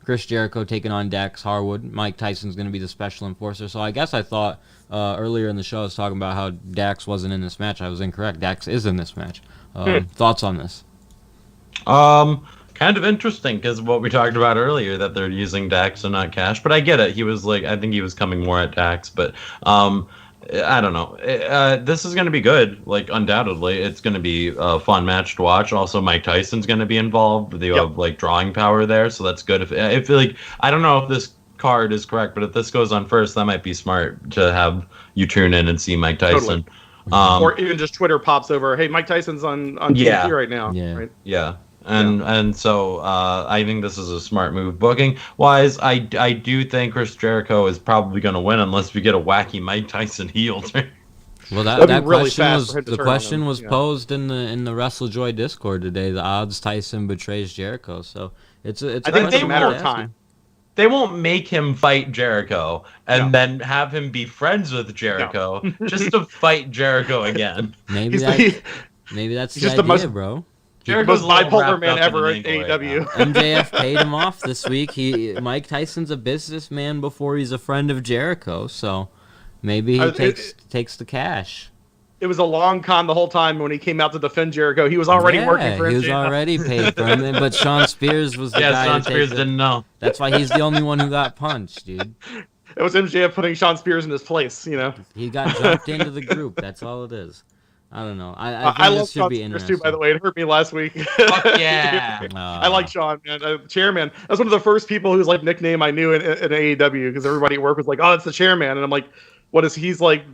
Chris Jericho taking on Dax Harwood. Mike Tyson's going to be the special enforcer. So I guess I thought earlier in the show I was talking about how Dax wasn't in this match. I was incorrect. Dax is in this match. Thoughts on this? Kind of interesting because what we talked about earlier, that they're using Dax and not Cash. But I get it. He was I think he was coming more at Dax, but I don't know. This is going to be good. Undoubtedly, it's going to be a fun match to watch. Also, Mike Tyson's going to be involved. They have drawing power there, so that's good. If I don't know if this card is correct, but if this goes on first, that might be smart to have you tune in and see Mike Tyson. Totally. Or even just Twitter pops over, hey, Mike Tyson's on TV right now. Yeah. Right? Yeah. And so I think this is a smart move. Booking wise, I do think Chris Jericho is probably going to win unless we get a wacky Mike Tyson heel turn. Well, that really question was posed in the WrestleJoy Discord today. The odds Tyson betrays Jericho. So it's I think it's a matter of time. They won't make him fight Jericho and then have him be friends with Jericho just to fight Jericho again. Maybe that's the idea, bro. Jericho's the most bipolar man ever at AEW. MJF paid him off this week. Mike Tyson's a businessman before he's a friend of Jericho, so maybe he takes the cash. It was a long con the whole time when he came out to defend Jericho. He was already working for MJF. He was already paid for him, but Sean Spears was the guy. Yeah, Sean Spears didn't know. That's why he's the only one who got punched, dude. It was MJF putting Sean Spears in his place, He got jumped into the group. That's all it is. I don't know. I think this should be interesting. Too, by the way, it hurt me last week. Fuck yeah! I like Sean, man. Chairman. That's one of the first people whose nickname I knew in AEW because everybody at work was like, "Oh, it's the chairman," and I'm like, "What is he's like?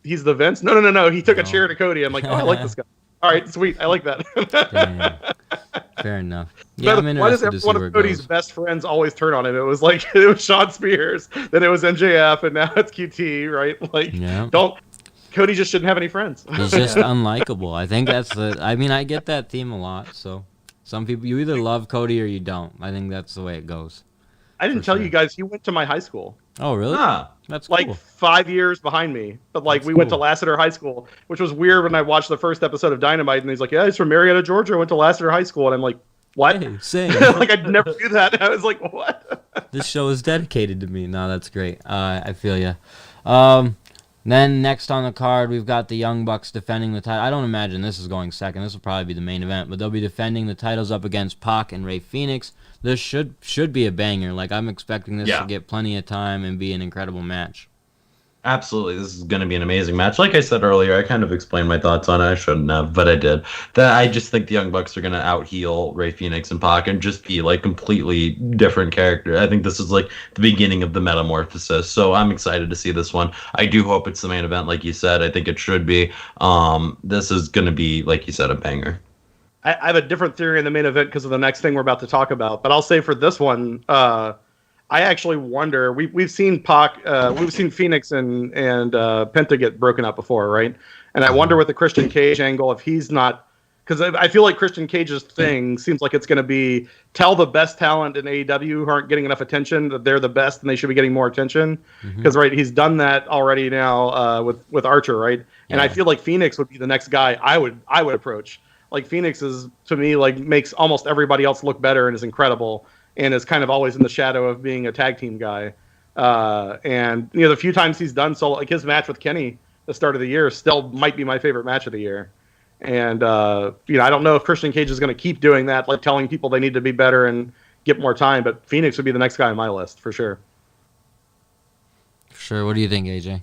He's the Vince?" No. He took a chair to Cody. I'm like, "Oh, I like this guy. All right, sweet. I like that." Fair enough. Yeah, why does every one of Cody's best friends always turn on him? It was Sean Spears, then it was MJF, and now it's QT, right? Cody just shouldn't have any friends. He's just unlikable. I think that's I get that theme a lot. So some people, you either love Cody or you don't. I think that's the way it goes. I didn't tell you guys, he went to my high school. Oh, really? That's cool. 5 years behind me. But we went to Lassiter High School, which was weird when I watched the first episode of Dynamite, and he's like, "Yeah, he's from Marietta, Georgia. Went to Lassiter High School," and I'm like, "What?" Hey, same. I'd never do that. I was like, "What?" This show is dedicated to me. No, that's great. I feel you. Then next on the card, we've got the Young Bucks defending the title. I don't imagine this is going second. This will probably be the main event, but they'll be defending the titles up against Pac and Rey Fenix. This should be a banger. I'm expecting this to get plenty of time and be an incredible match. Absolutely. This is going to be an amazing match. Like I said earlier, I kind of explained my thoughts on it. I shouldn't have, but I did. I just think the Young Bucks are going to out-heel Rey Fenix and Pac and just be completely different characters. I think this is the beginning of the metamorphosis. So I'm excited to see this one. I do hope it's the main event, like you said. I think it should be. This is going to be, like you said, a banger. I have a different theory in the main event because of the next thing we're about to talk about. But I'll say for this one, I actually wonder. We've seen Pac, we've seen Phoenix and Penta get broken up before, right? And I wonder with the Christian Cage angle if he's not, because I feel like Christian Cage's thing seems like it's going to be tell the best talent in AEW who aren't getting enough attention that they're the best and they should be getting more attention. Because right, he's done that already now with Archer, right? And I feel like Phoenix would be the next guy I would approach. Phoenix is, to me, makes almost everybody else look better and is incredible. And is kind of always in the shadow of being a tag team guy. And the few times he's done so, his match with Kenny the start of the year still might be my favorite match of the year. And I don't know if Christian Cage is going to keep doing that, telling people they need to be better and get more time. But Phoenix would be the next guy on my list for sure. Sure. What do you think, AJ?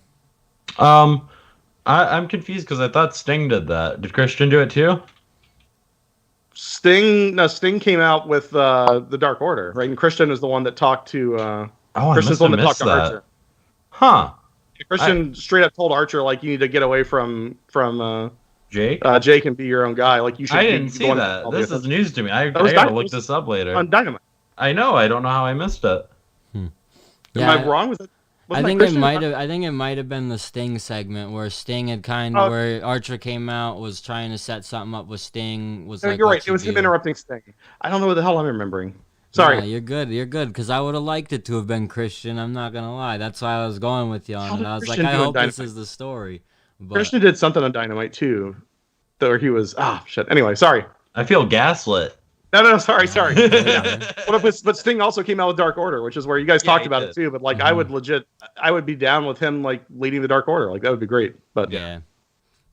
I'm confused because I thought Sting did that. Did Christian do it too? Sting came out with the Dark Order, right? And Christian is the one that talked to. Christian's the one that talked to Archer. Huh? Christian straight up told Archer you need to get away from Jake. Jake and be your own guy. You should. I didn't see that. This is news to me. I gotta look this up later. On Dynamite. I know. I don't know how I missed it. Am I wrong with it? I think it might have been the Sting segment where Sting had where Archer came out, was trying to set something up with Sting. You're right. It was him interrupting Sting. I don't know what the hell I'm remembering. Sorry. Yeah, you're good. Because I would have liked it to have been Christian. I'm not gonna lie. That's why I was going with you on it. I was like, I hope this is the story. But Christian did something on Dynamite too, where he was shit. Anyway, sorry. I feel gaslit. No, sorry. But Sting also came out with Dark Order, which is where you guys talked about it too. But I would be down with him leading the Dark Order. That would be great. But yeah,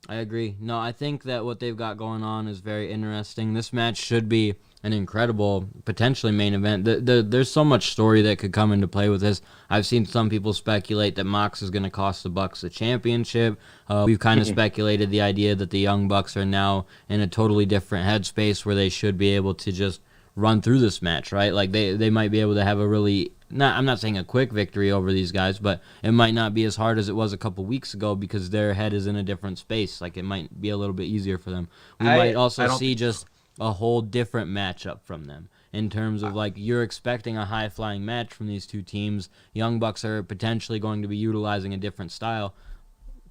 I agree. No, I think that what they've got going on is very interesting. This match should be an incredible, potentially main event. There's so much story that could come into play with this. I've seen some people speculate that Mox is going to cost the Bucks the championship. We've kind of speculated the idea that the Young Bucks are now in a totally different headspace where they should be able to just run through this match, right? They might be able to have a really, I'm not saying a quick victory over these guys, but it might not be as hard as it was a couple weeks ago because their head is in a different space. It might be a little bit easier for them. We might also see just a whole different matchup from them. In terms of, like, you're expecting a high-flying match from these two teams. Young Bucks are potentially going to be utilizing a different style.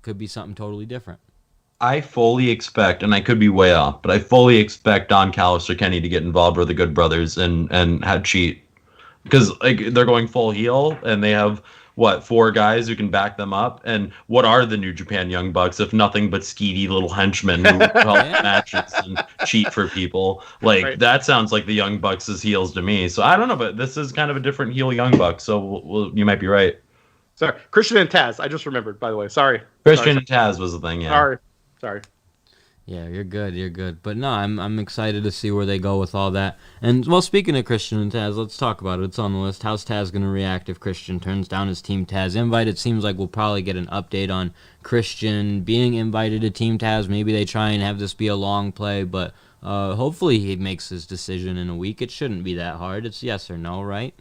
Could be something totally different. I fully expect, and I could be way off, but I fully expect Don Callis or Kenny to get involved with the Good Brothers and have cheat. Because like they're going full heel, and they have, 4 guys who can back them up? And what are the New Japan Young Bucks if nothing but skeety little henchmen who help matches and cheat for people? Like, that sounds like the Young Bucks as heels to me. So I don't know, but this is kind of a different heel Young Bucks, so you might be right. Sorry, Christian and Taz. I just remembered, by the way. Sorry. Christian and Taz was the thing, yeah. Sorry. Yeah, you're good. But no, I'm excited to see where they go with all that. And, well, speaking of Christian and Taz, let's talk about it. It's on the list. How's Taz going to react if Christian turns down his Team Taz invite? It seems like we'll probably get an update on Christian being invited to Team Taz. Maybe they try and have this be a long play, but hopefully he makes his decision in a week. It shouldn't be that hard. It's yes or no, right?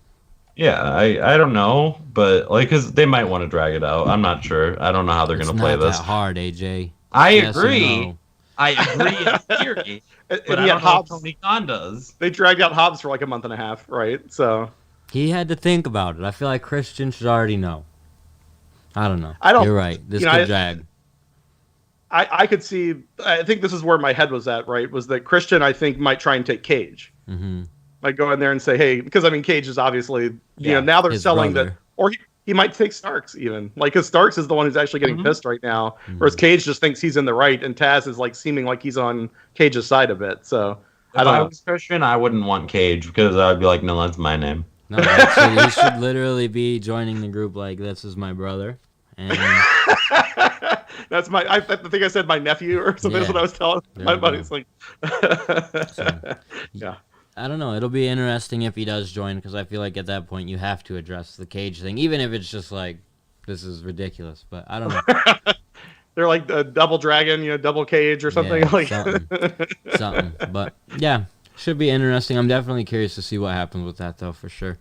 Yeah, I don't know, but, like, because they might want to drag it out. I'm not sure. I don't know how they're going to play this. It's not that hard, AJ. I Yes or agree. no? I agree in theory, but I don't know if Tony Khan does. They dragged out Hobbs for like a month and a half, right? So He had to think about it. I feel like Christian should already know. I don't know. You're right. This could drag. I could see. I think this is where my head was at. Right, was that Christian? I think might try and take Cage. Mm-hmm. Like go in there and say, hey, because I mean, Cage is obviously now they're selling brother. that, or he might take Starks even, like, because Starks is the one who's actually getting pissed right now, whereas Cage just thinks he's in the right, and Taz is like seeming like he's on Cage's side a bit. So if I was Christian, I wouldn't want Cage because I would be like, no, that's my name. No, actually, he should literally be joining the group like, this is my brother. And that's I think I said my nephew or something. That's what I was telling my buddy. It's like, yeah. I don't know. It'll be interesting if he does join, because I feel like at that point you have to address the Cage thing, even if it's just like, this is ridiculous. But I don't know. They're like the double dragon, double Cage or something like something. But yeah, should be interesting. I'm definitely curious to see what happens with that, though, for sure.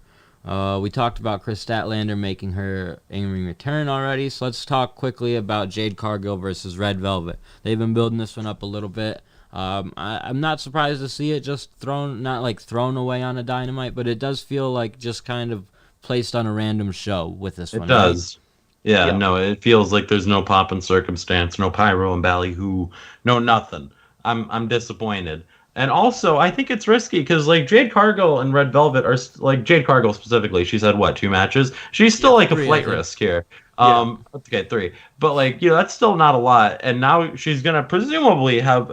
We talked about Chris Statlander making her in-ring return already, so let's talk quickly about Jade Cargill versus Red Velvet. They've been building this one up a little bit. I'm not surprised to see it just not thrown away on a Dynamite, but it does feel like just kind of placed on a random show with this one. It does. Right? Yeah, no, it feels like there's no pomp and circumstance, no pyro and ballyhoo, no nothing. I'm disappointed. And also, I think it's risky because, like, Jade Cargill and Red Velvet are, like, Jade Cargill specifically, she's had, 2 matches? She's still, like, a flight risk here. Okay, 3. But, like, that's still not a lot. And now she's going to presumably have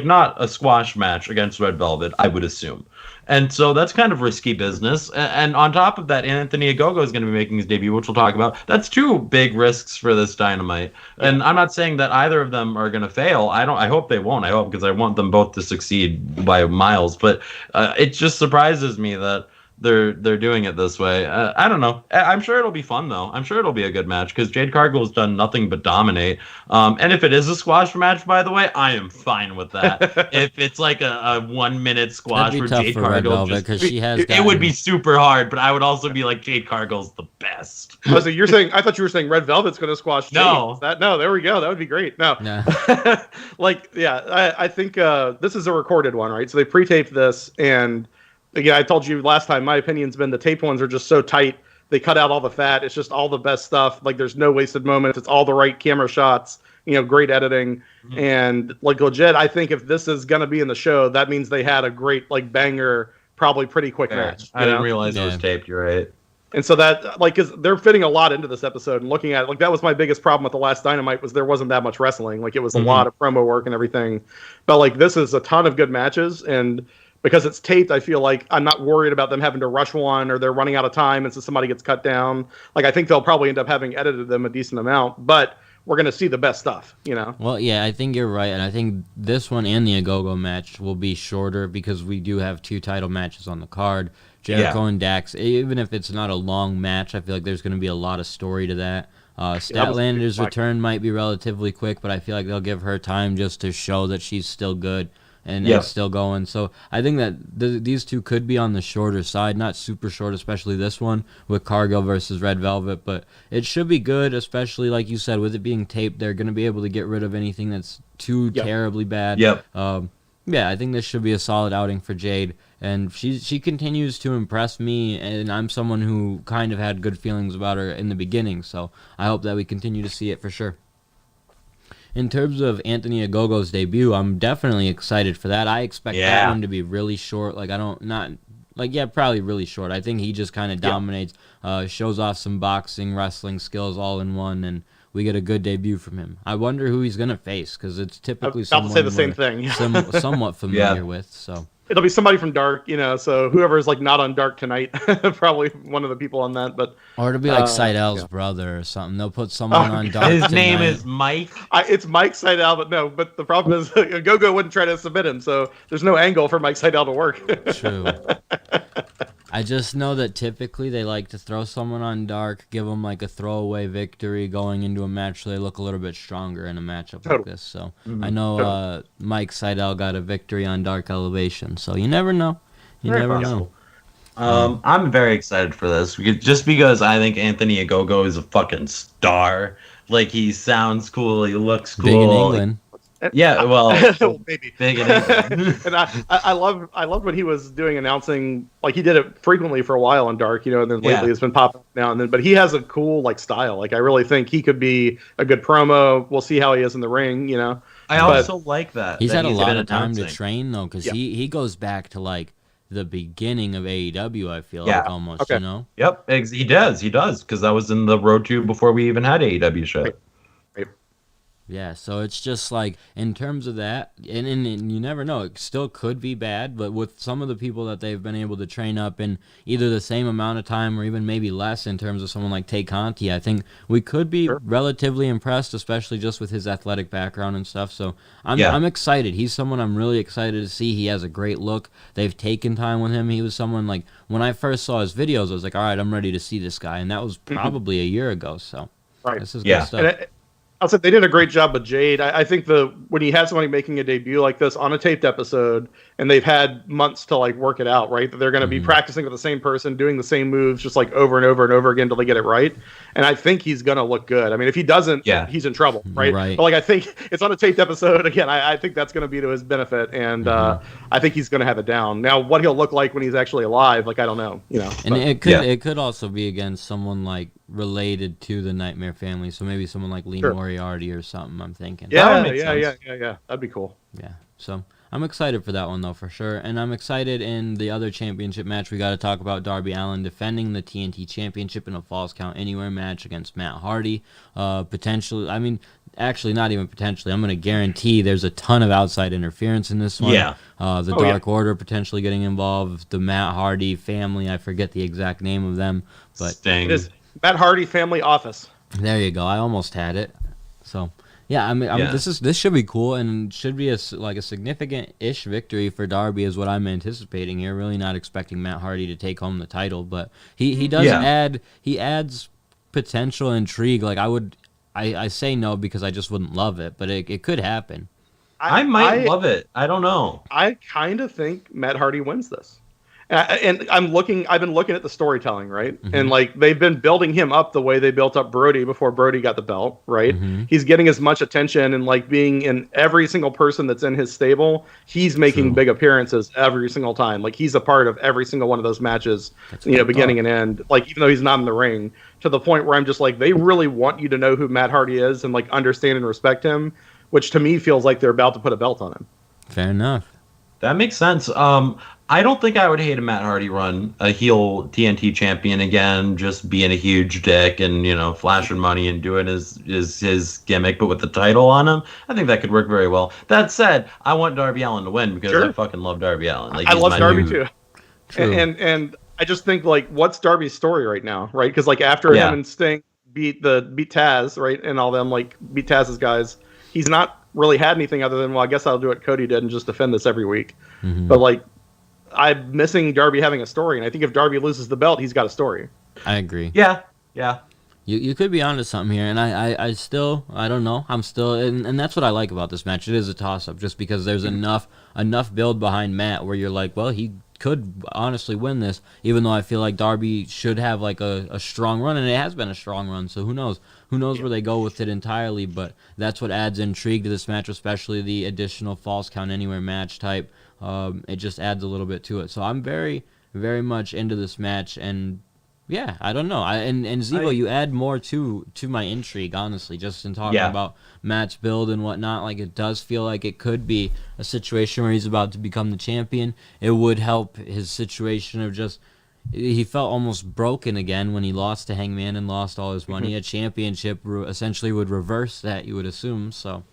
not a squash match against Red Velvet, I would assume. And so that's kind of risky business. And on top of that, Anthony Ogogo is going to be making his debut, which we'll talk about. That's 2 big risks for this Dynamite. And I'm not saying that either of them are going to fail. I hope they won't. I hope, because I want them both to succeed by miles. But it just surprises me that they're doing it this way. I don't know. I'm sure it'll be fun, though. I'm sure it'll be a good match because Jade Cargill has done nothing but dominate. And if it is a squash match, by the way, I am fine with that. If it's like a 1-minute squash for Jade Cargill, it would be super hard. But I would also be like, Jade Cargill's the best. Oh, so you're saying? I thought you were saying Red Velvet's going to squash Jade. No, there we go. That would be great. No. I think this is a recorded one, right? So they pre-taped this and. Again, I told you last time, my opinion's been the taped ones are just so tight. They cut out all the fat. It's just all the best stuff. Like, there's no wasted moments. It's all the right camera shots, great editing. Mm-hmm. And, like, legit, I think if this is going to be in the show, that means they had a great, banger, probably pretty quick match. I didn't realize it was taped. You're right. And so that, because they're fitting a lot into this episode and looking at it, that was my biggest problem with the last Dynamite was there wasn't that much wrestling. It was a lot of promo work and everything. But, this is a ton of good matches. And because it's taped, I feel like I'm not worried about them having to rush one or they're running out of time and so somebody gets cut down. I think they'll probably end up having edited them a decent amount, but we're going to see the best stuff, Well, yeah, I think you're right, and I think this one and the Ogogo match will be shorter because we do have 2 title matches on the card. Jericho and Dax, even if it's not a long match, I feel like there's going to be a lot of story to that. Statlander's return might be relatively quick, but I feel like they'll give her time just to show that she's still good. And it's still going. So I think that these 2 could be on the shorter side, not super short, especially this one with Cargill versus Red Velvet. But it should be good, especially like you said, with it being taped. They're going to be able to get rid of anything that's too terribly bad. Yeah, I think this should be a solid outing for Jade, and she continues to impress me, and I'm someone who kind of had good feelings about her in the beginning, so I hope that we continue to see it for sure. In terms of Anthony Ogogo's debut, I'm definitely excited for that. I expect that one to be really short. Probably really short. I think he just kind of dominates, shows off some boxing, wrestling skills all in one, and we get a good debut from him. I wonder who he's going to face, because it's typically someone say the same thing. somewhat familiar with. So it'll be somebody from Dark, so whoever's like not on Dark tonight, probably one of the people on that. Or it'll be like Seidel's brother or something. They'll put someone on Dark. His tonight. name is Mike. It's Mike Seidel, but the problem is Gogo wouldn't try to submit him, so there's no angle for Mike Seidel to work. True. I just know that typically they like to throw someone on Dark, give them like a throwaway victory going into a match so they look a little bit stronger in a matchup like this. So I know Mike Seidel got a victory on Dark Elevation, so you never know. You never know. I'm very excited for this, just because I think Anthony Ogogo is a fucking star. Like, he sounds cool, he looks cool. Big in England. Yeah, well, maybe big in England. And I loved what he was doing, announcing, like, he did it frequently for a while on Dark, and then lately it's been popping up now and then. But he has a cool style. Like, I really think he could be a good promo. We'll see how he is in the ring. I also like that. He's had a lot of time to train though, because he goes back to like the beginning of AEW. I feel like almost, Yep, he does, because that was in the road to before we even had AEW show. Right. Yeah, so it's just like, in terms of that, and you never know, it still could be bad, but with some of the people that they've been able to train up in either the same amount of time or even maybe less, in terms of someone like Tay Conti, I think we could be relatively impressed, especially just with his athletic background and stuff. So I'm excited. He's someone I'm really excited to see. He has a great look. They've taken time with him. He was someone, like, when I first saw his videos, I was like, all right, I'm ready to see this guy, and that was probably a year ago. So this is good stuff. I'll say they did a great job with Jade. I think when you had somebody making a debut like this on a taped episode, and they've had months to work it out, right? That they're going to be practicing with the same person, doing the same moves, just over and over and over again until they get it right. And I think he's going to look good. I mean, if he doesn't, he's in trouble, right? But I think it's on a taped episode. Again, I think that's going to be to his benefit, and I think he's going to have it down. Now, what he'll look like when he's actually alive, I don't know. And it could also be against someone related to the Nightmare family, so maybe someone like Lee Moriarty or something. I'm thinking. Yeah. That'd be cool. Yeah. So I'm excited for that one though, for sure, and I'm excited in the other championship match. We got to talk about Darby Allin defending the TNT Championship in a Falls Count Anywhere match against Matt Hardy. Potentially, I mean, actually, not even potentially. I'm going to guarantee there's a ton of outside interference in this one. Yeah. The Dark Order potentially getting involved. The Matt Hardy family. I forget the exact name of them, but Sting. It is Matt Hardy Family Office. There you go. I almost had it. So. Yeah, this should be cool, and should be a significant-ish victory for Darby is what I'm anticipating here. Really not expecting Matt Hardy to take home the title, but he does adds potential intrigue. I say no because I just wouldn't love it, but it could happen. I might love it. I don't know. I kind of think Matt Hardy wins this. And I've been looking at the storytelling, right? And they've been building him up the way they built up Brody before Brody got the belt, right? He's getting as much attention and being in every single person that's in his stable. He's making big appearances every single time. He's a part of every single one of those matches, beginning and end. Even though he's not in the ring, to the point where I'm just they really want you to know who Matt Hardy is and understand and respect him, which to me feels like they're about to put a belt on him. Fair enough. That makes sense. I don't think I would hate a Matt Hardy run, a heel TNT champion again, just being a huge dick and, flashing money and doing his gimmick, but with the title on him. I think that could work very well. That said, I want Darby Allin to win because I fucking love Darby Allin. I love Darby too. And I just think what's Darby's story right now, right? Because him and Sting beat Taz, right, and all them beat Taz's guys, he's not really had anything other than, well, I guess I'll do what Cody did and just defend this every week. But I'm missing Darby having a story, and I think if Darby loses the belt, he's got a story. I agree. Yeah. You could be onto something here, and I still, I don't know. I'm still, and that's what I like about this match. It is a toss-up, just because there's enough build behind Matt where you're well, he could honestly win this, even though I feel like Darby should have like a strong run, and it has been a strong run, so who knows where they go with it entirely, but that's what adds intrigue to this match, especially the additional Falls Count Anywhere match type. It just adds a little bit to it, so I'm very, very much into this match, and yeah, I don't know. And Xevo, you add more to my intrigue, honestly, just in talking about match build and whatnot. Like, it does feel like it could be a situation where he's about to become the champion. It would help his situation of just, he felt almost broken again when he lost to Hangman and lost all his money. A championship essentially would reverse that, you would assume, so...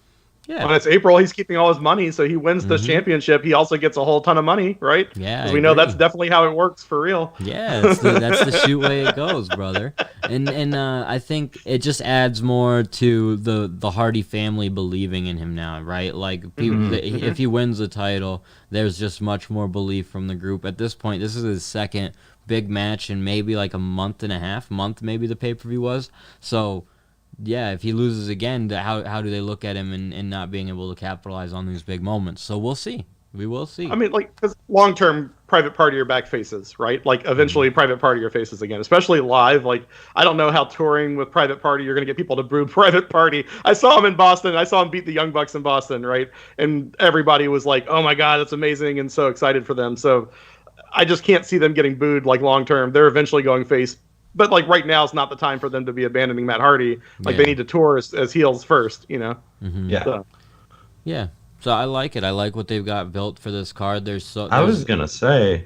Yeah. When it's April, he's keeping all his money, so he wins the championship. He also gets a whole ton of money, right? Yeah, because we know that's definitely how it works for real. Yeah, that's the shoot way it goes, brother. And I think it just adds more to the Hardy family believing in him now, right? Like, people, if he wins the title, there's just much more belief from the group. At this point, this is his second big match in maybe like a month maybe the pay-per-view was. So... yeah, if he loses again, how do they look at him and not being able to capitalize on these big moments? So we'll see. We will see. I mean, like, because long-term, Private Party are back faces, right? Like, eventually, Private Party are faces again, especially live. Like, I don't know how touring with Private Party you're going to get people to boo Private Party. I saw him in Boston. I saw him beat the Young Bucks in Boston, right? And everybody was like, oh, my God, that's amazing, and so excited for them. So I just can't see them getting booed, like, long-term. They're eventually going face. But, like, right now is not the time for them to be abandoning Matt Hardy. Like, they need to tour as heels first, you know? Yeah. So. Yeah. So I like it. I like what they've got built for this card. I was going to say,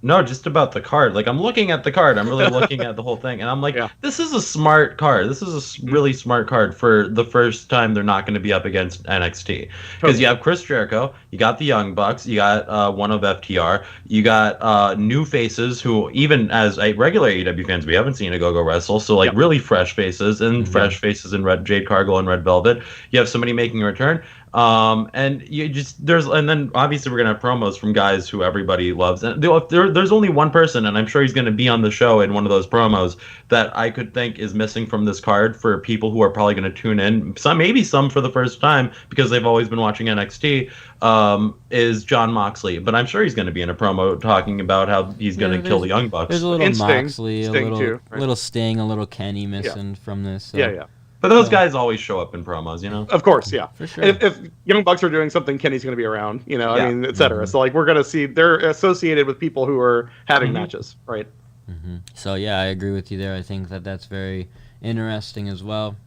no, just about the card. Like, I'm looking at the card. I'm really looking at the whole thing. And I'm like, this is a smart card. This is a really smart card for the first time they're not going to be up against NXT. Because you have Chris Jericho, you got the Young Bucks, you got one of FTR, you got new faces who, even as regular AEW fans, we haven't seen a Go-Go wrestle. So, like, really fresh faces, and fresh faces in Red Jade Cargill and Red Velvet. You have somebody making a return. And then obviously we're gonna have promos from guys who everybody loves, and there's only one person, and I'm sure he's gonna be on the show in one of those promos that I could think is missing from this card for people who are probably gonna tune in, maybe some for the first time because they've always been watching NXT, is Jon Moxley, but I'm sure he's gonna be in a promo talking about how he's gonna kill the Young Bucks. There's a little Moxley, Sting too, right? little Sting, a little Kenny missing from this. So. Yeah. But those guys always show up in promos, you know? Of course, yeah. For sure. If Young Bucks are doing something, Kenny's going to be around, you know, I mean, et cetera. So, like, we're going to see, they're associated with people who are having matches, right? So, yeah, I agree with you there. I think that's very interesting as well.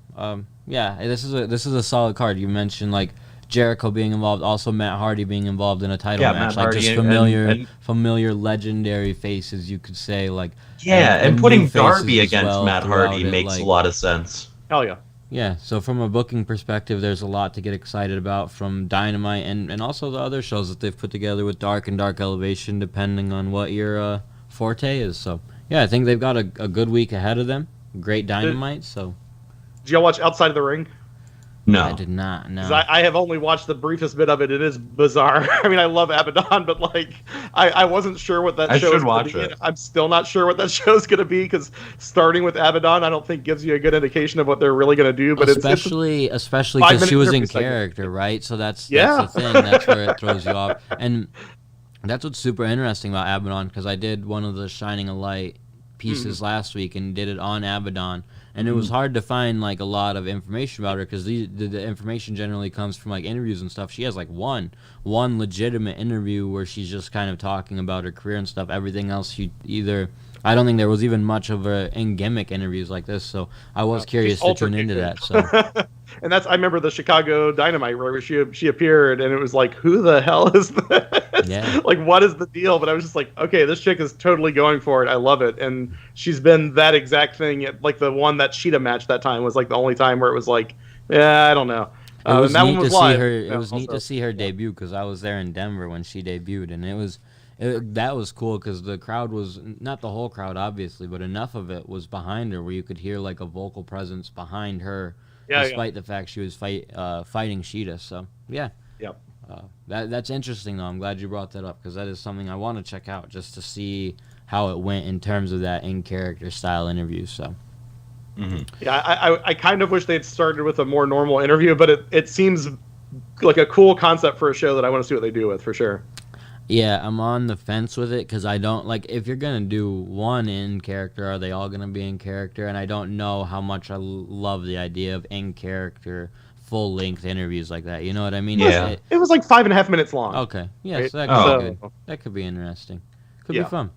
This is a solid card. You mentioned, like, Jericho being involved, also Matt Hardy being involved in a title match, like just familiar, legendary faces, you could say, like and putting Darby against Matt Hardy makes a lot of sense. Hell yeah. Yeah, so from a booking perspective, there's a lot to get excited about from Dynamite and also the other shows that they've put together with Dark and Dark Elevation, depending on what your forte is. So yeah, I think they've got a good week ahead of them. Great Dynamite. So did y'all watch Outside of the Ring? No, I did not. No, I have only watched the briefest bit of it. It is bizarre. I mean, I love Abaddon, but like, I wasn't sure what that show is going to be. It. I'm still not sure what that show is going to be because starting with Abaddon, I don't think gives you a good indication of what they're really going to do. But especially because she was in character, right? So that's the thing. That's where it throws you off, and that's what's super interesting about Abaddon because I did one of the Shining a Light pieces last week and did it on Abaddon. And it was hard to find like a lot of information about her because the information generally comes from like interviews and stuff. She has like one legitimate interview where she's just kind of talking about her career and stuff. Everything else, I don't think there was even much of a in gimmick interviews like this. So I was curious to tune into that. So. And I remember the Chicago Dynamite where she appeared and it was like, who the hell is this? Yeah. Like, what is the deal? But I was just like, okay, this chick is totally going for it. I love it. And she's been that exact thing. Like the one that Cheetah match that time was like the only time where it was like, yeah, I don't know. It was neat to see her. It was neat to see her debut because I was there in Denver when she debuted, and that was cool because the crowd was not the whole crowd obviously, but enough of it was behind her where you could hear like a vocal presence behind her, despite the fact she was fighting Cheetah. So yeah. Yep. That's interesting though. I'm glad you brought that up because that is something I want to check out just to see how it went in terms of that in character style interview. So. Yeah, I kind of wish they'd started with a more normal interview, but it seems like a cool concept for a show that I want to see what they do with for sure. I'm on the fence with it because I don't like if you're gonna do one in character, are they all gonna be in character? And I don't know how much I love the idea of in character full length interviews like that. You know what I mean? Yeah. It was like 5.5 minutes long. Okay. Yeah, right? so that could be good. That could be interesting. Could be fun.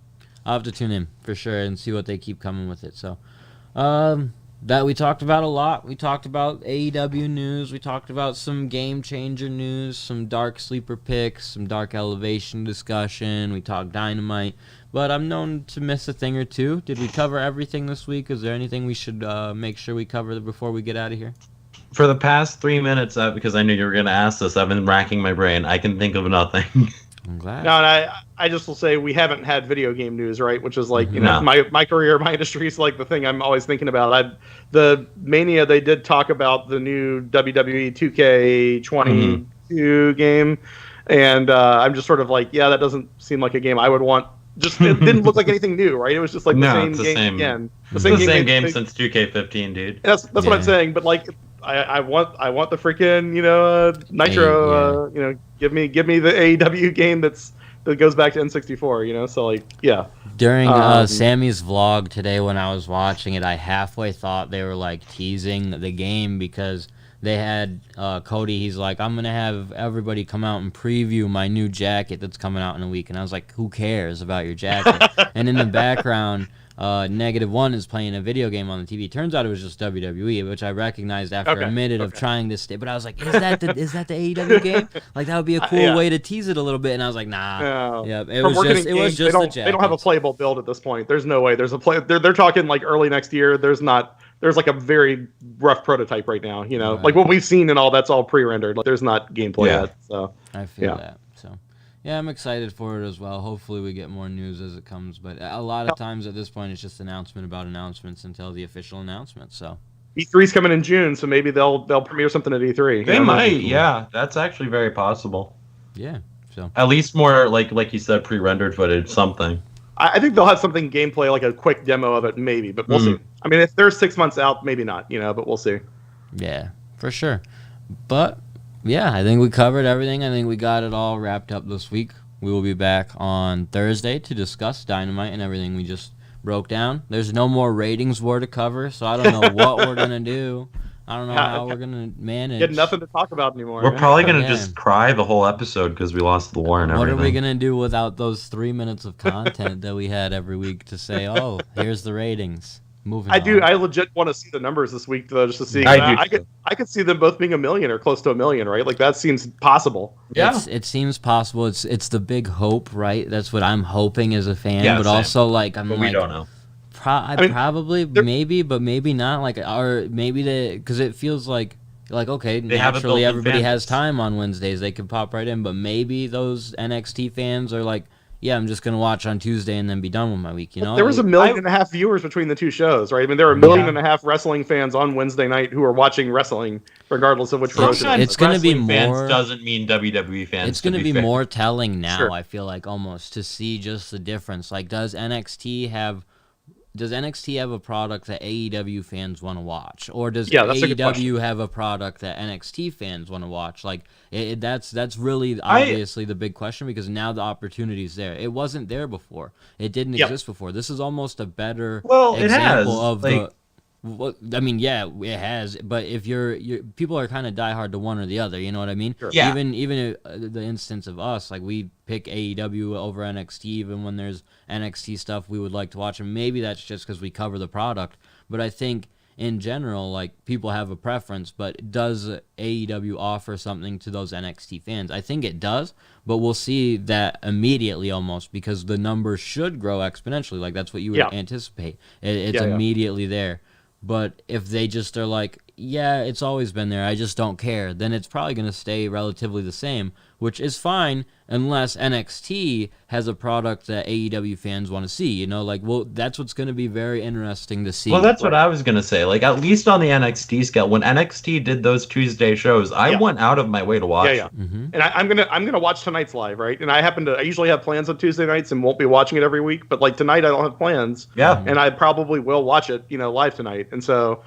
I'll have to tune in for sure and see what they keep coming with it. So, that we talked about a lot. We talked about AEW news. We talked about some game changer news, some dark sleeper picks, some dark elevation discussion. We talked Dynamite. But I'm known to miss a thing or two. Did we cover everything this week? Is there anything we should make sure we cover before we get out of here? For the past 3 minutes, because I knew you were going to ask this, I've been racking my brain. I can think of nothing. I'm glad. No, and I just will say we haven't had video game news, right? Which is like, you know, my career, my industry is like the thing I'm always thinking about. The Mania, they did talk about the new WWE 2K22 game. And I'm just sort of like, yeah, that doesn't seem like a game I would want. Just it didn't look like anything new, right? It was just like the same game again. The same game since 2K15, dude. That's what I'm saying. But like, I want the freaking Nitro. You know, give me the AEW game that goes back to N64. You know, so like, yeah. During Sammy's vlog today, when I was watching it, I halfway thought they were like teasing the game because they had Cody. He's like, I'm gonna have everybody come out and preview my new jacket that's coming out in a week, and I was like, who cares about your jacket? And in the background, -1 is playing a video game on the TV. Turns out it was just WWE, which I recognized after a minute of trying to stay. But I was like, is that the AEW game? Like that would be a cool way to tease it a little bit. And I was like, nah. No. Yeah, it was just the jacket. They don't have a playable build at this point. There's no way. There's a play. They're talking like early next year. There's like a very rough prototype right now. You know, like what we've seen and all that's all pre-rendered. Like there's not gameplay yet. So I feel that. So. Yeah, I'm excited for it as well. Hopefully we get more news as it comes. But a lot of times at this point, it's just announcement about announcements until the official announcement. So E3's coming in June, so maybe they'll premiere something at E3. They might, yeah. That's actually very possible. Yeah, so at least more like you said, pre-rendered footage, something. I think they'll have something gameplay, like a quick demo of it, maybe. But we'll see. I mean, if they're 6 months out, maybe not. You know, but we'll see. Yeah, for sure. But yeah, I think we covered everything. I think we got it all wrapped up this week. We will be back on Thursday to discuss Dynamite and everything we just broke down. There's no more ratings war to cover, so I don't know what we're going to do. I don't know how we're going to manage. Get nothing to talk about anymore. We're probably going to just cry the whole episode because we lost the war and everything. What are we going to do without those 3 minutes of content that we had every week to say, oh, here's the ratings? Moving on. I legit want to see the numbers this week, though, just to see. I could see them both being 1 million or close to 1 million, right? Like that seems possible. Yeah, it seems possible. It's the big hope, right? That's what I'm hoping as a fan. Yeah, but same. Also, like we don't know. Probably, maybe, but maybe not. Like, or maybe because it feels like okay, naturally everybody has time on Wednesdays. They can pop right in, but maybe those NXT fans are like, yeah, I'm just going to watch on Tuesday and then be done with my week, you know? There was 1.5 million viewers between the two shows, right? I mean, there were 1.5 million wrestling fans on Wednesday night who are watching wrestling, regardless of which promotion. It's going to be more... fans doesn't mean WWE fans. It's going to be more telling now, I feel like, almost, to see just the difference. Like, does NXT have a product that AEW fans want to watch, or does AEW have a product that NXT fans want to watch? Like that's really obviously the big question, because now the opportunity's there. It wasn't there before. It didn't exist before. This is almost a better example of the. Well, I mean, yeah, it has, but if you're people are kind of diehard to one or the other, you know what I mean? Sure. Yeah. Even the instance of us, like we pick AEW over NXT, even when there's NXT stuff we would like to watch, and maybe that's just because we cover the product. But I think in general, like people have a preference. But does AEW offer something to those NXT fans? I think it does, but we'll see that immediately almost, because the numbers should grow exponentially. Like that's what you would anticipate. It's immediately there. But if they just are like, yeah, it's always been there, I just don't care, then it's probably going to stay relatively the same, which is fine unless NXT has a product that AEW fans want to see, you know? Like, well, that's what's going to be very interesting to see. Well, that's what I was going to say. Like, at least on the NXT scale, when NXT did those Tuesday shows, I went out of my way to watch. Yeah. Mm-hmm. And I'm gonna watch tonight's live, right? And I usually have plans on Tuesday nights and won't be watching it every week, but like tonight I don't have plans. Yeah. And I probably will watch it, live tonight. And so,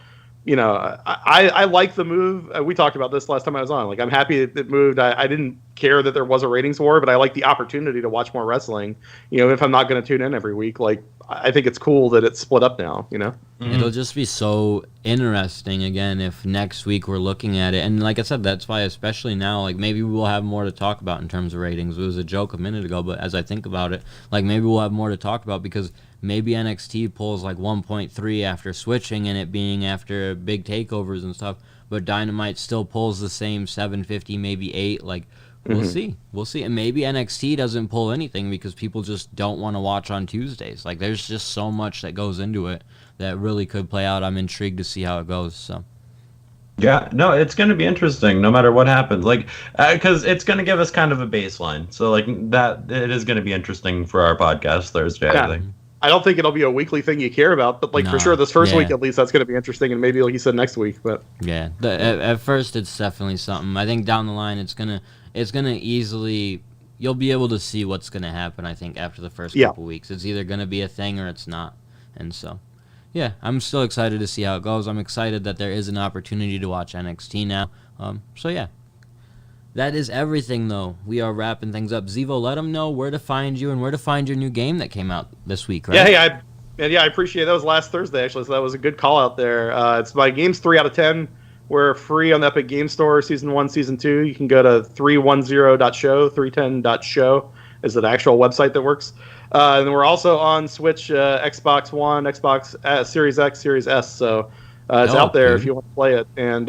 I like the move. We talked about this last time I was on. Like, I'm happy it moved. I didn't care that there was a ratings war, but I like the opportunity to watch more wrestling. You know, if I'm not going to tune in every week, like I think it's cool that it's split up now. You know, it'll just be so interesting again if next week we're looking at it, and like I said, that's why especially now, like maybe we'll have more to talk about in terms of ratings. It was a joke a minute ago, but as I think about it, like maybe we'll have more to talk about because maybe NXT pulls like 1.3 after switching and it being after big takeovers and stuff, but Dynamite still pulls the same 750, maybe 8. Like we'll see, and maybe NXT doesn't pull anything because people just don't want to watch on Tuesdays. Like there's just so much that goes into it that really could play out. I'm intrigued to see how it goes. So. Yeah, no, it's going to be interesting no matter what happens. Like, because it's going to give us kind of a baseline. So, like, that it is going to be interesting for our podcast Thursday, I think. I don't think it'll be a weekly thing you care about, but, like, for sure this first week at least, that's going to be interesting, and maybe, like you said, next week. But yeah, at first it's definitely something. I think down the line it's gonna easily, you'll be able to see what's going to happen, I think, after the first couple weeks. It's either going to be a thing or it's not. And so... yeah, I'm still excited to see how it goes. I'm excited that there is an opportunity to watch NXT now. So, yeah. That is everything, though. We are wrapping things up. Xevo, let them know where to find you and where to find your new game that came out this week, right? I appreciate it. That was last Thursday, actually, so that was a good call out there. It's my games 3 out of 10. We're free on the Epic Game Store, Season 1, Season 2. You can go to 310.show, 310.show is the actual website that works. And we're also on Switch, Xbox One, Xbox Series X, Series S. So it's out there if you want to play it. And,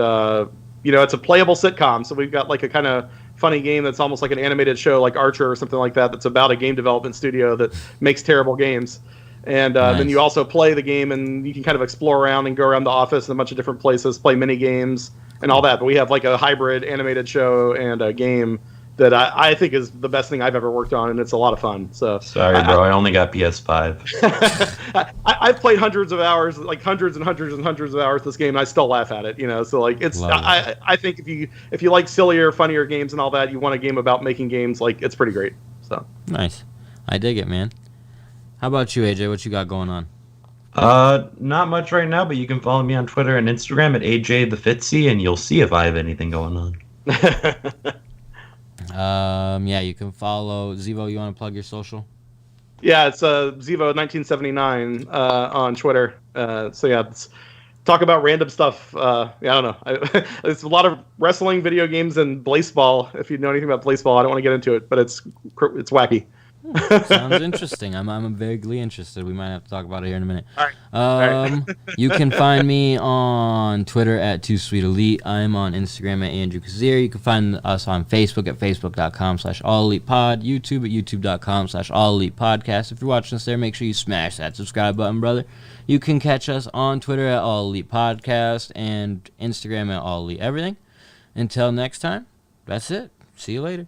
it's a playable sitcom. So we've got like a kind of funny game that's almost like an animated show like Archer or something like that that's about a game development studio that makes terrible games. And then you also play the game and you can kind of explore around and go around the office in a bunch of different places, play mini games and all that. But we have like a hybrid animated show and a game that I think is the best thing I've ever worked on, and it's a lot of fun. So sorry, bro, I only got PS5. I've played hundreds of hours, like hundreds and hundreds and hundreds of hours this game, and I still laugh at it. So like it's I think if you like sillier, funnier games and all that, you want a game about making games, like it's pretty great. So nice, I dig it, man. How about you, AJ? What you got going on? Not much right now, but you can follow me on Twitter and Instagram at AJTheFitzy, and you'll see if I have anything going on. You can follow Xevo. You want to plug your social? Yeah, it's Xevo1979 on Twitter. Talk about random stuff. I don't know. It's a lot of wrestling, video games, and baseball. If you know anything about baseball, I don't want to get into it, but it's wacky. Sounds interesting. I'm vaguely interested. We might have to talk about it here in a minute. All right. You can find me on Twitter at 2SweetElite. I'm on Instagram at Andrew Kazir. You can find us on Facebook at facebook.com/AllElitePod, YouTube at youtube.com/AllElitePodcast. If you're watching us there, make sure you smash that subscribe button, brother. You can catch us on Twitter at AllElitePodcast and Instagram at AllEliteEverything. Until next time, that's it. See you later.